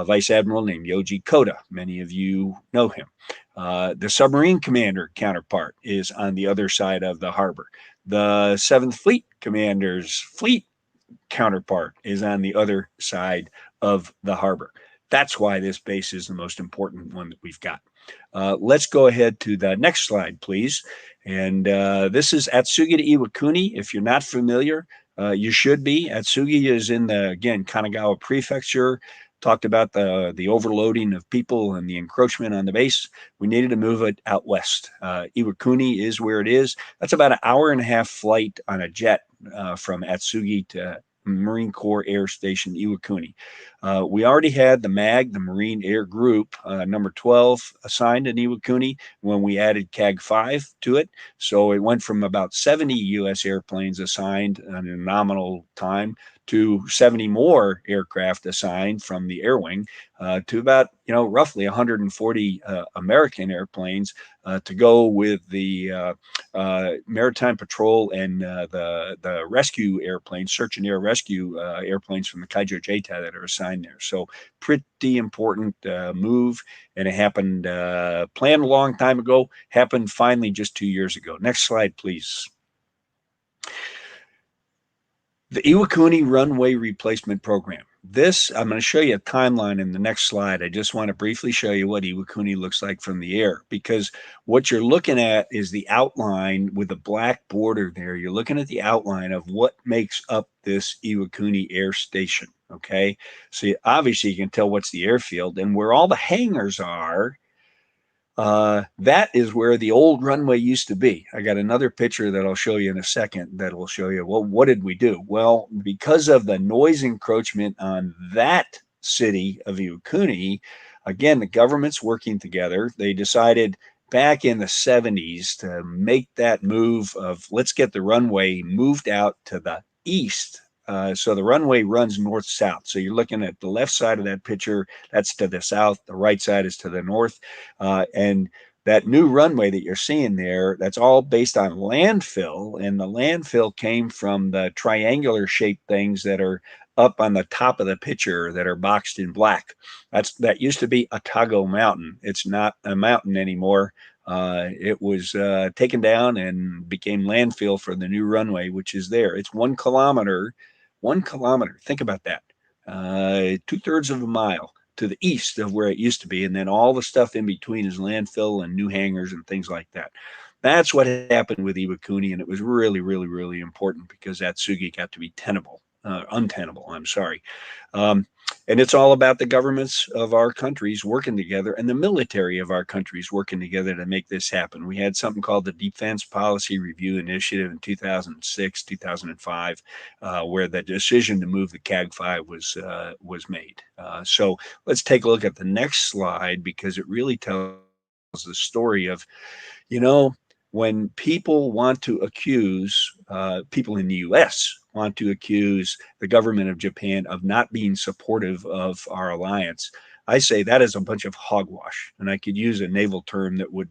vice admiral named Yoji Koda. Many of you know him. The submarine commander counterpart is on the other side of the harbor. The 7th Fleet commander's fleet counterpart is on the other side of the harbor. That's why this base is the most important one that we've got. Let's go ahead to the next slide, please. And this is Atsugi to Iwakuni. If you're not familiar, you should be. Atsugi is in the, again, Kanagawa Prefecture. Talked about the overloading of people and the encroachment on the base. We needed to move it out west. Iwakuni is where it is. That's about an hour and a half flight on a jet from Atsugi to Marine Corps Air Station Iwakuni. We already had the MAG, the Marine Air Group, number 12, assigned in Iwakuni when we added CAG 5 to it. So it went from about 70 U.S. airplanes assigned in a nominal time to 70 more aircraft assigned from the Air Wing to about, roughly 140 American airplanes to go with the Maritime Patrol and the rescue airplanes, search and air rescue airplanes from the Kaijo Jeitai that are assigned there. So pretty important move, and it happened, planned a long time ago, happened finally just 2 years ago. Next slide, please. The Iwakuni Runway Replacement Program. This, I'm going to show you a timeline in the next slide. I just want to briefly show you what Iwakuni looks like from the air, because what you're looking at is the outline with the black border there. You're looking at the outline of what makes up this Iwakuni Air Station, okay? So obviously you can tell what's the airfield, and where all the hangars are, that is where the old runway used to be. I got another picture that I'll show you in a second that will show you, well, what did we do? Well, because of the noise encroachment on that city of Iwakuni, again, the government's working together. They decided back in the 70s to make that move of let's get the runway moved out to the east. So the runway runs north-south. So you're looking at the left side of that picture, that's to the south. The right side is to the north. And that new runway that you're seeing there, that's all based on landfill. And the landfill came from the triangular shaped things that are up on the top of the picture that are boxed in black. That used to be Otago Mountain. It's not a mountain anymore. It was taken down and became landfill for the new runway, which is there. It's 1 kilometer. 1 kilometer. Think about that. 2/3 of a mile to the east of where it used to be. And then all the stuff in between is landfill and new hangars and things like that. That's what happened with Iwakuni. And it was really, really, really important because Atsugi got to be untenable. I'm sorry. And it's all about the governments of our countries working together and the military of our countries working together to make this happen. We had something called the Defense Policy Review Initiative in 2006, 2005, where the decision to move the CAG 5 was made. So let's take a look at the next slide because it really tells the story of, when people want to accuse, people in the US want to accuse the government of Japan of not being supportive of our alliance, I say that is a bunch of hogwash. And I could use a naval term that would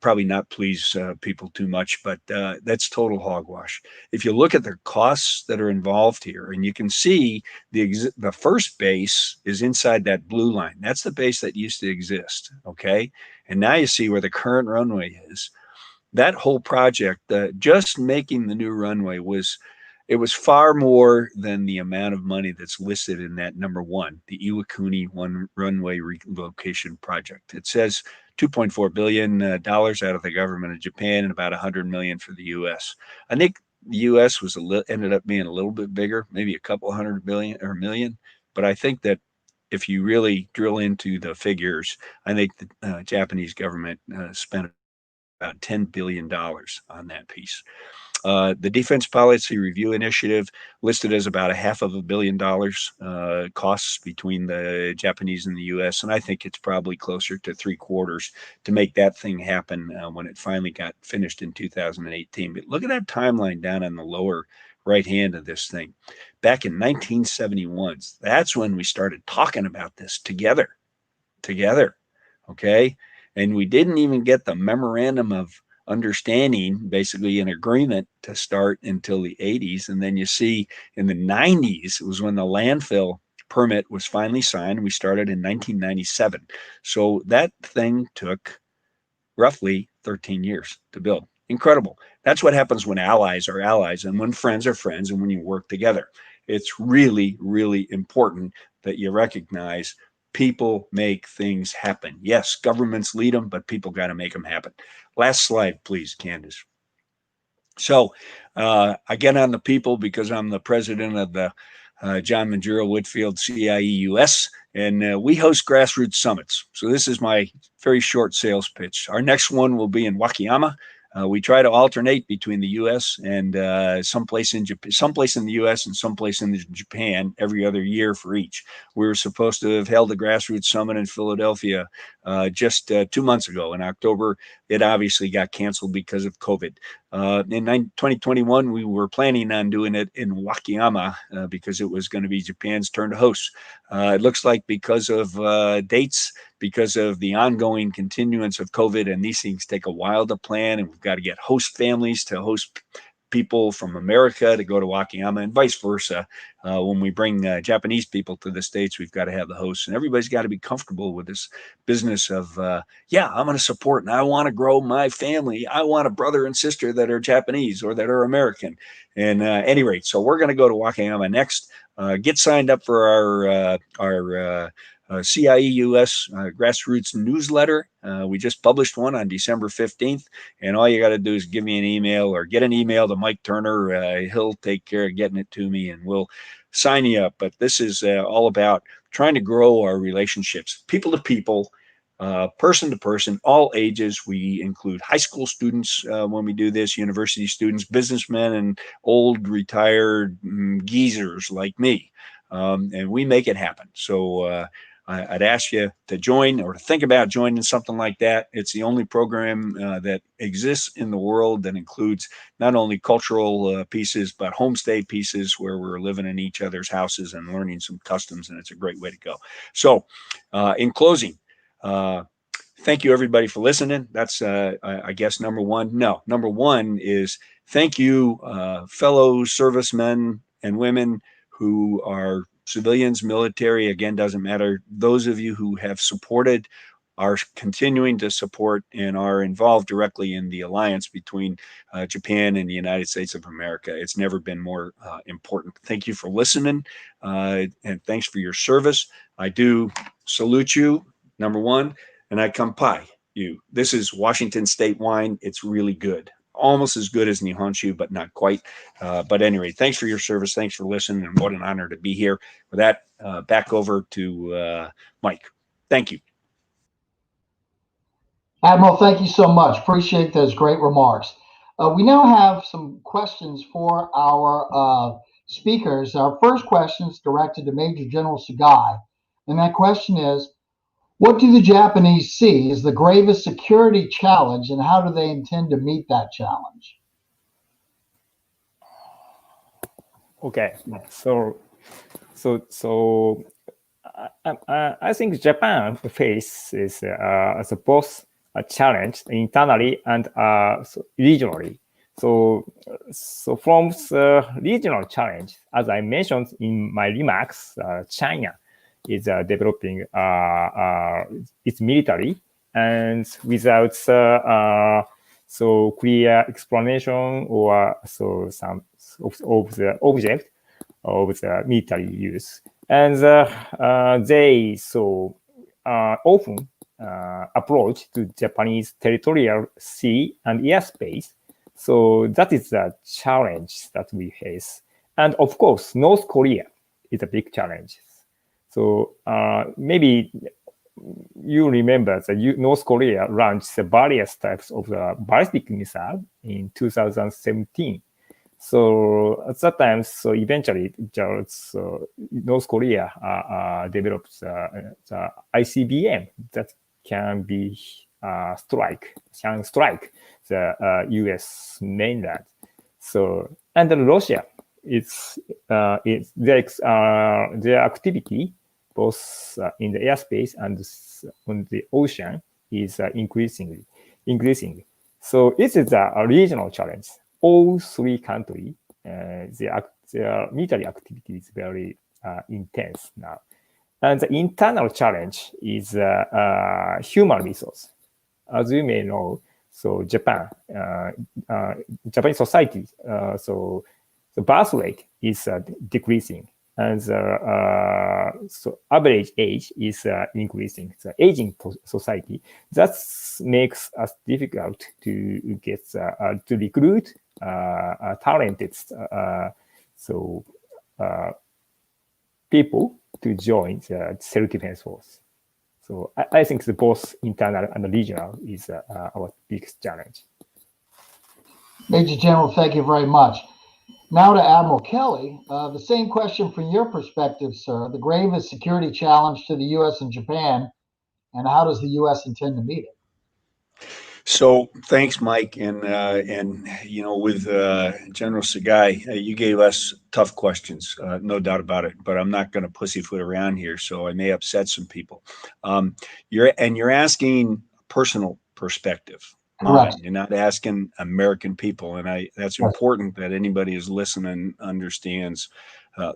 probably not please people too much, but that's total hogwash. If you look at the costs that are involved here, and you can see the first base is inside that blue line. That's the base that used to exist, okay? And now you see where the current runway is. That whole project, just making the new runway was far more than the amount of money that's listed in that number 1, the Iwakuni runway relocation project. It says $2.4 billion out of the government of Japan and about $100 million for the U.S. I think the U.S. ended up being a little bit bigger, maybe a couple $100 billion or million. But I think that if you really drill into the figures, I think the Japanese government spent about $10 billion on that piece. The Defense Policy Review Initiative listed as about $500 million costs between the Japanese and the U.S., and I think it's probably closer to 3/4 to make that thing happen when it finally got finished in 2018. But look at that timeline down on the lower right hand of this thing. Back in 1971, that's when we started talking about this together, okay? And we didn't even get the memorandum of understanding, basically an agreement, to start until the 80s. And then you see in the 90s, it was when the landfill permit was finally signed. We started in 1997. So that thing took roughly 13 years to build. Incredible. That's what happens when allies are allies and when friends are friends and when you work together. It's really, really important that you recognize people make things happen. Yes, governments lead them, but people got to make them happen. Last slide, please, Candace. So I get on the people because I'm the president of the John Manjuro Whitfield CIE US, and we host grassroots summits. So this is my very short sales pitch. Our next one will be in Wakayama. We try to alternate between the U.S. and someplace in the U.S. and someplace in Japan every other year for each. We were supposed to have held a grassroots summit in Philadelphia just 2 months ago in October. It obviously got canceled because of COVID. In 2021, we were planning on doing it in Wakayama because it was going to be Japan's turn to host. It looks like because of dates, because of the ongoing continuance of COVID, and these things take a while to plan, and we've got to get host families to host people from America to go to Wakayama and vice versa. When we bring Japanese people to the States, we've got to have the hosts, and everybody's got to be comfortable with this business of, I'm going to support and I want to grow my family. I want a brother and sister that are Japanese or that are American. And any rate, so we're going to go to Wakayama next. Get signed up for our CIE US grassroots newsletter. We just published one on December 15th, and all you got to do is give me an email or get an email to Mike Turner. He'll take care of getting it to me, and we'll sign you up. But this is all about trying to grow our relationships, people to people, person to person, all ages. We include high school students when we do this, university students, businessmen, and old retired geezers like me. And we make it happen. So I'd ask you to join or to think about joining something like that. It's the only program that exists in the world that includes not only cultural pieces, but homestay pieces where we're living in each other's houses and learning some customs, and it's a great way to go. So in closing, thank you everybody for listening. That's I guess number one. No, number one is thank you fellow servicemen and women who are civilians, military, again, doesn't matter. Those of you who have supported, are continuing to support, and are involved directly in the alliance between Japan and the United States of America. It's never been more important. Thank you for listening, and thanks for your service. I do salute you, number one, and I kampai you. This is Washington State wine. It's really good. Almost as good as Nihonshu, but not quite. But anyway, thanks for your service. Thanks for listening, and what an honor to be here. With that, back over to Mike. Thank you. Admiral, thank you so much. Appreciate those great remarks. We now have some questions for our speakers. Our first question is directed to Major General Sugai, and that question is, what do the Japanese see as the gravest security challenge, and how do they intend to meet that challenge? Okay, I think Japan faces both a challenge internally and regionally. So from the regional challenge, as I mentioned in my remarks, China is developing its military, and without clear explanation or some of the object of the military use, and they often approach to Japanese territorial sea and airspace. So that is the challenge that we face, and of course, North Korea is a big challenge. So maybe you remember that North Korea launched various types of ballistic missile in 2017. So at that time, so eventually, North Korea developed the ICBM that can strike the U.S. mainland. So and then Russia, their activity both in the airspace and on the ocean is increasing. So it is a regional challenge. All three countries, their military activity is very intense now. And the internal challenge is human resource. As you may know, so Japanese society, so the birth rate is decreasing, and so average age is increasing. The aging society that makes us difficult to get to recruit talented people to join the self-defense force. So I think the both internal and regional is our biggest challenge. Major General, thank you very much. Now to Admiral Kelly, the same question from your perspective, sir. The gravest security challenge to the U.S. and Japan, and how does the U.S. intend to meet it? So thanks, Mike, and with General Sagai, you gave us tough questions, no doubt about it. But I'm not going to pussyfoot around here, so I may upset some people. You're asking personal perspective. Correct. You're not asking American people, and that's important that anybody who's listening understands.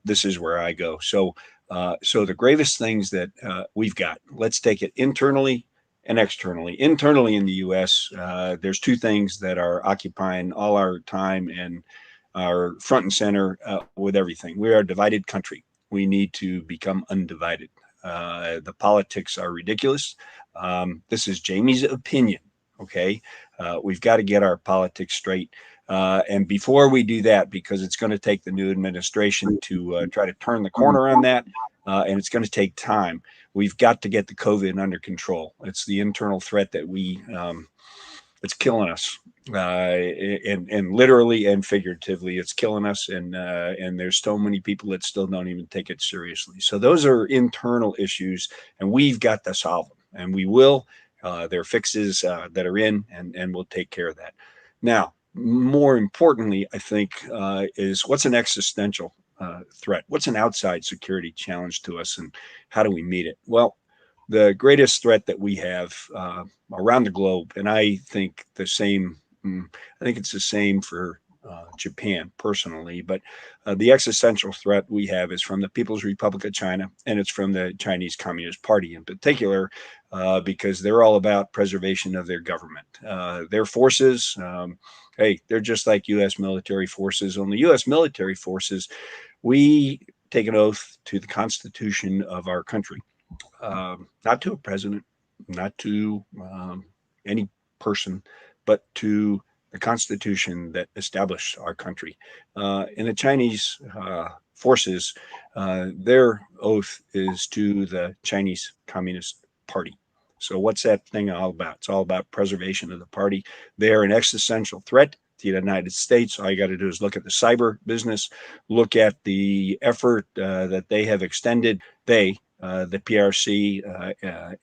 This is where I go. So the gravest things that we've got. Let's take it internally and externally. Internally in the U.S., there's two things that are occupying all our time and are front and center with everything. We are a divided country. We need to become undivided. The politics are ridiculous. This is Jamie's opinion. Okay, we've got to get our politics straight. And before we do that, because it's going to take the new administration to try to turn the corner on that, and it's going to take time, we've got to get the COVID under control. It's the internal threat that it's killing us, and literally and figuratively, it's killing us. And there's so many people that still don't even take it seriously. So those are internal issues, and we've got to solve them, and we will. There are fixes that are in, and we'll take care of that. Now, more importantly, I think, is what's an existential threat? What's an outside security challenge to us, and how do we meet it? Well, the greatest threat that we have around the globe, and I think the same. I think it's the same for Japan personally, but the existential threat we have is from the People's Republic of China, and it's from the Chinese Communist Party in particular, because they're all about preservation of their government. Their forces, hey, they're just like U.S. military forces. Only U.S. military forces, we take an oath to the Constitution of our country, not to a president, not to any person, but to the Constitution that established our country. In the Chinese forces, their oath is to the Chinese Communist Party. So what's that thing all about? It's all about preservation of the party. They are an existential threat to the United States. All you got to do is look at the cyber business, look at the effort that they have extended. The PRC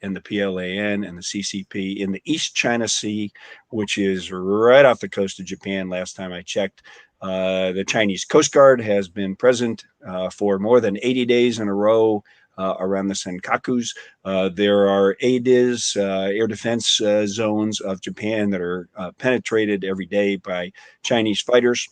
and the PLAN and the CCP in the East China Sea, which is right off the coast of Japan. Last time I checked, the Chinese Coast Guard has been present for more than 80 days in a row around the Senkakus. There are ADIZ, air defense zones of Japan that are penetrated every day by Chinese fighters.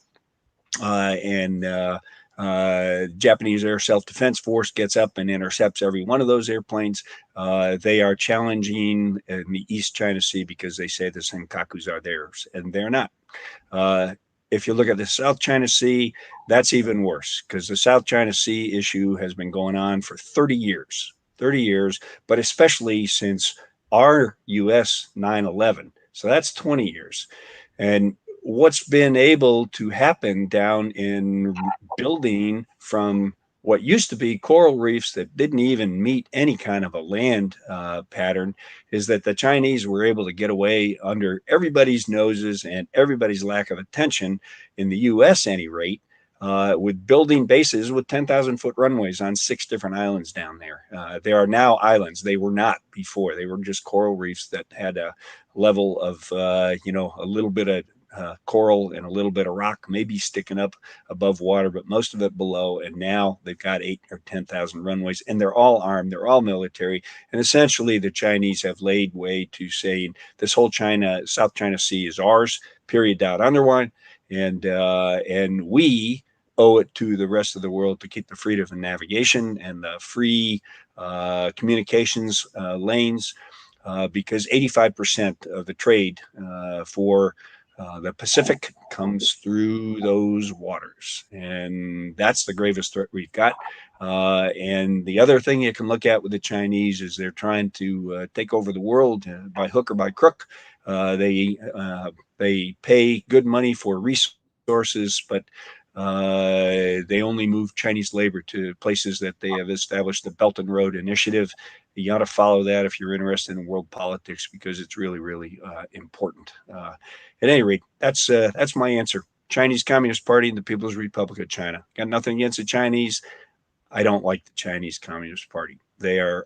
Japanese Air Self-Defense Force gets up and intercepts every one of those airplanes. They are challenging in the East China Sea because they say the Senkakus are theirs, and they're not. If you look at the South China Sea, that's even worse, because the South China Sea issue has been going on for 30 years, but especially since our U.S. 9/11. So that's 20 years. And what's been able to happen down in building from what used to be coral reefs that didn't even meet any kind of a land pattern is that the Chinese were able to get away under everybody's noses and everybody's lack of attention, in the U.S. any rate, with building bases with 10,000-foot runways on 6 different islands down there. There are now islands. They were not before. They were just coral reefs that had a level of, a little bit of coral and a little bit of rock maybe sticking up above water, but most of it below. And now they've got 8 or 10,000 runways, and they're all armed. They're all military. And essentially the Chinese have laid way to saying this whole South China Sea is ours, period, dot, underline. And we owe it to the rest of the world to keep the freedom of navigation and the free communications lanes, because 85% of the trade for the Pacific comes through those waters, and that's the gravest threat we've got. And the other thing you can look at with the Chinese is they're trying to take over the world by hook or by crook. They pay good money for resources, but they only move Chinese labor to places that they have established the Belt and Road Initiative. You ought to follow that if you're interested in world politics, because it's really, really important. At any rate, that's my answer. Chinese Communist Party and the People's Republic of China. Got nothing against the Chinese. I don't like the Chinese Communist Party. They are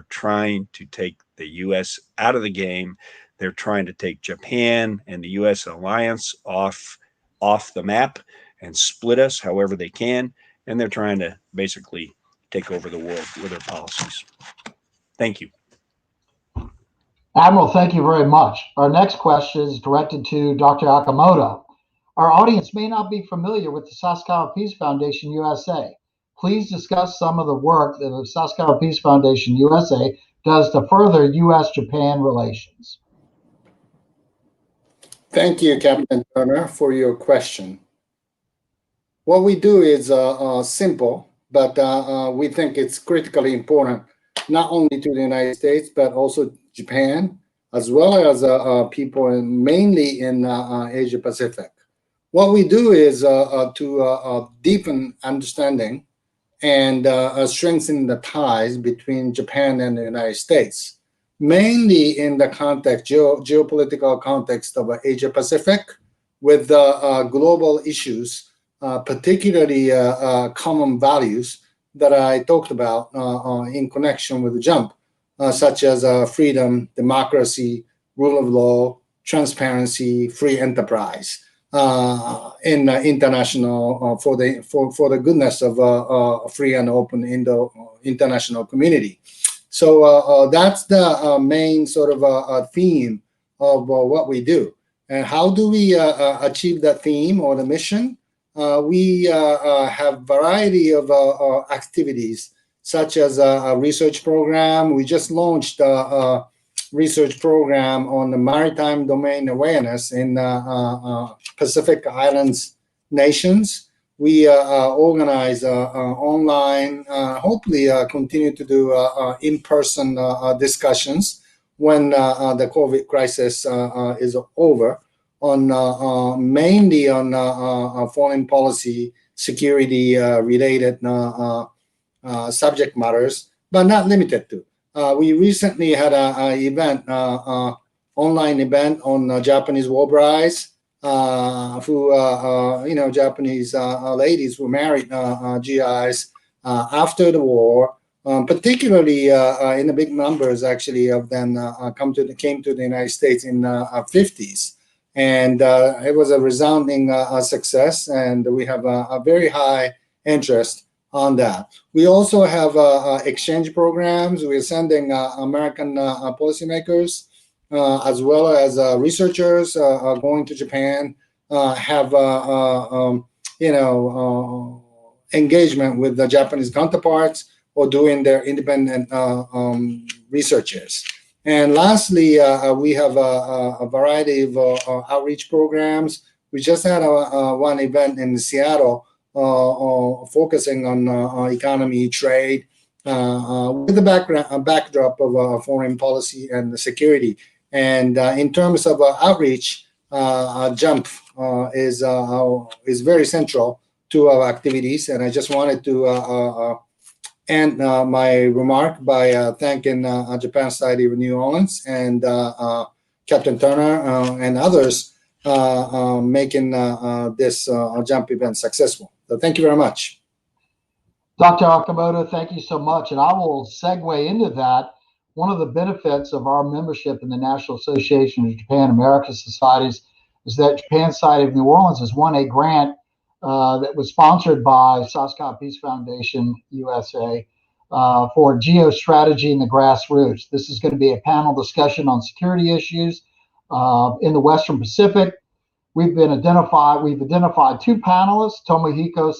trying to take the U.S. out of the game. They're trying to take Japan and the U.S. alliance off the map and split us however they can. And they're trying to basically take over the world with their policies. Thank you. Admiral, thank you very much. Our next question is directed to Dr. Akimoto. Our audience may not be familiar with the Sasakawa Peace Foundation USA. Please discuss some of the work that the Sasakawa Peace Foundation USA does to further U.S.-Japan relations. Thank you, Captain Turner, for your question. What we do is simple, but we think it's critically important, not only to the United States, but also Japan, as well as people mainly in Asia Pacific. What we do is to deepen understanding and strengthen the ties between Japan and the United States, mainly in the context, geopolitical context of Asia Pacific, with global issues, particularly common values that I talked about in connection with the JUMP, such as freedom, democracy, rule of law, transparency, free enterprise, in international for the goodness of a free and open international community. So that's the main sort of theme of what we do. And how do we achieve that theme or the mission? We have variety of activities, such as a research program. We just launched a research program on the maritime domain awareness in Pacific Islands nations. We organize online, hopefully continue to do in-person discussions when the COVID crisis is over, on mainly on foreign policy, security related subject matters, but not limited to. We recently had an event, online event on Japanese war brides, who Japanese ladies who married GIs after the war, particularly in the big numbers actually of them came to the United States in 50s. And it was a resounding success, and we have a very high interest on that. We also have exchange programs. We're sending American policymakers as well as researchers going to Japan, have engagement with the Japanese counterparts or doing their independent researches. And lastly, we have a variety of outreach programs. We just had one event in Seattle focusing on economy, trade, with the backdrop of foreign policy and security. And in terms of outreach, JUMP is very central to our activities. And I just wanted to end my remark by thanking Japan Society of New Orleans and Captain Turner and others making this jump event successful. So thank you very much. Dr. Akamoto, thank you so much. And I will segue into that. One of the benefits of our membership in the National Association of Japan American Societies is that Japan Society of New Orleans has won a grant that was sponsored by Saskia Peace Foundation USA for geostrategy in the grassroots. This is going to be a panel discussion on security issues in the Western Pacific. We've identified two panelists, Tomohiko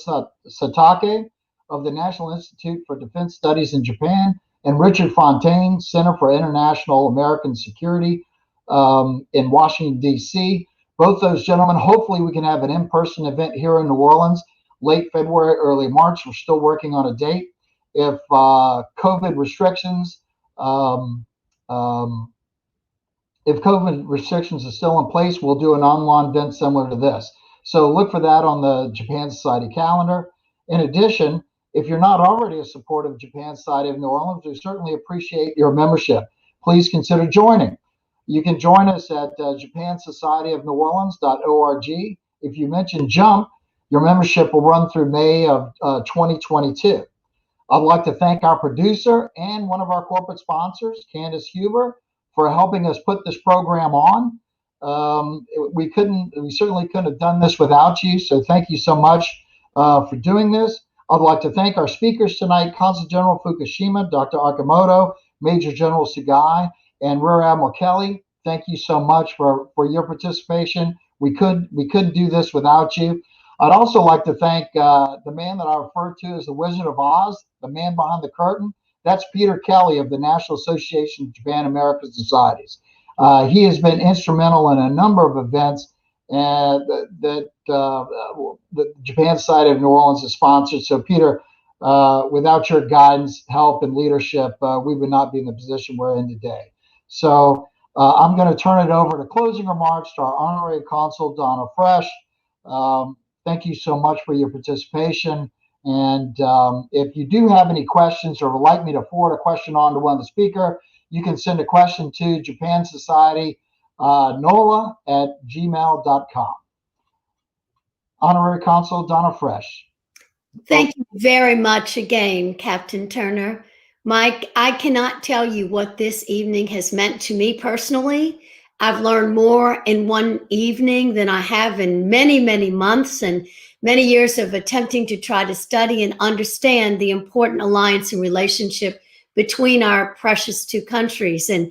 Satake of the National Institute for Defense Studies in Japan, and Richard Fontaine, Center for International American Security in Washington, D.C. Both those gentlemen, hopefully we can have an in-person event here in New Orleans, late February, early March. We're still working on a date. If COVID restrictions are still in place, we'll do an online event similar to this. So look for that on the Japan Society calendar. In addition, if you're not already a supporter of Japan Society of New Orleans, we certainly appreciate your membership. Please consider joining. You can join us at japansocietyofneworleans.org. If you mention JUMP, your membership will run through May of 2022. I'd like to thank our producer and one of our corporate sponsors, Candace Huber, for helping us put this program on. We certainly couldn't have done this without you, so thank you so much for doing this. I'd like to thank our speakers tonight, Consul General Fukushima, Dr. Akamoto, Major General Sugai, and Rear Admiral Kelly. Thank you so much for your participation. We couldn't do this without you. I'd also like to thank the man that I refer to as the Wizard of Oz, the man behind the curtain. That's Peter Kelly of the National Association of Japan American Societies. He has been instrumental in a number of events that the Japan Society of New Orleans has sponsored. So Peter, without your guidance, help, and leadership, we would not be in the position we're in today. So I'm going to turn it over to closing remarks to our Honorary Consul, Donna Fresh. Thank you so much for your participation. And if you do have any questions or would like me to forward a question on to one of the speakers, you can send a question to Japan Society NOLA@gmail.com. Honorary Consul Donna Fresh. Thank you very much again, Captain Turner. Mike, I cannot tell you what this evening has meant to me personally. I've learned more in one evening than I have in many, many months and many years of attempting to try to study and understand the important alliance and relationship between our precious two countries and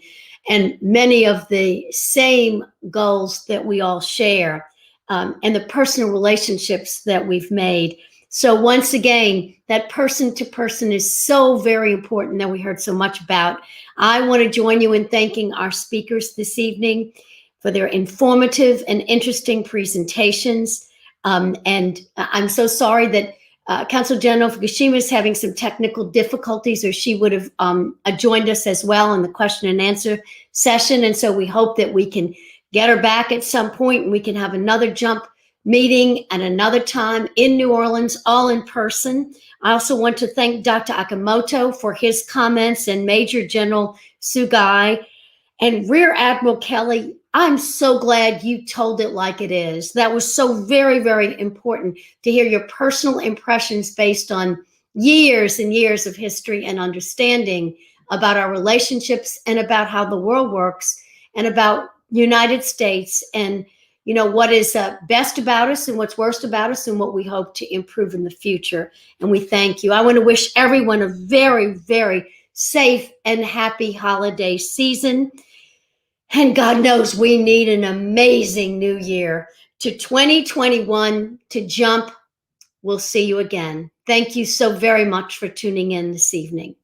many of the same goals that we all share and the personal relationships that we've made. So once again, that person to person is so very important that we heard so much about. I want to join you in thanking our speakers this evening for their informative and interesting presentations. And I'm so sorry that Consul General Fukushima is having some technical difficulties, or she would have joined us as well in the question and answer session. And so we hope that we can get her back at some point and we can have another JUMP meeting at another time in New Orleans, all in person. I also want to thank Dr. Akamoto for his comments and Major General Sugai and Rear Admiral Kelly. I'm so glad you told it like it is. That was so very, very important to hear your personal impressions based on years and years of history and understanding about our relationships and about how the world works and about United States and what is best about us and what's worst about us and what we hope to improve in the future. And we thank you. I want to wish everyone a very, very safe and happy holiday season. And God knows we need an amazing new year. To 2021, to JUMP. We'll see you again. Thank you so very much for tuning in this evening.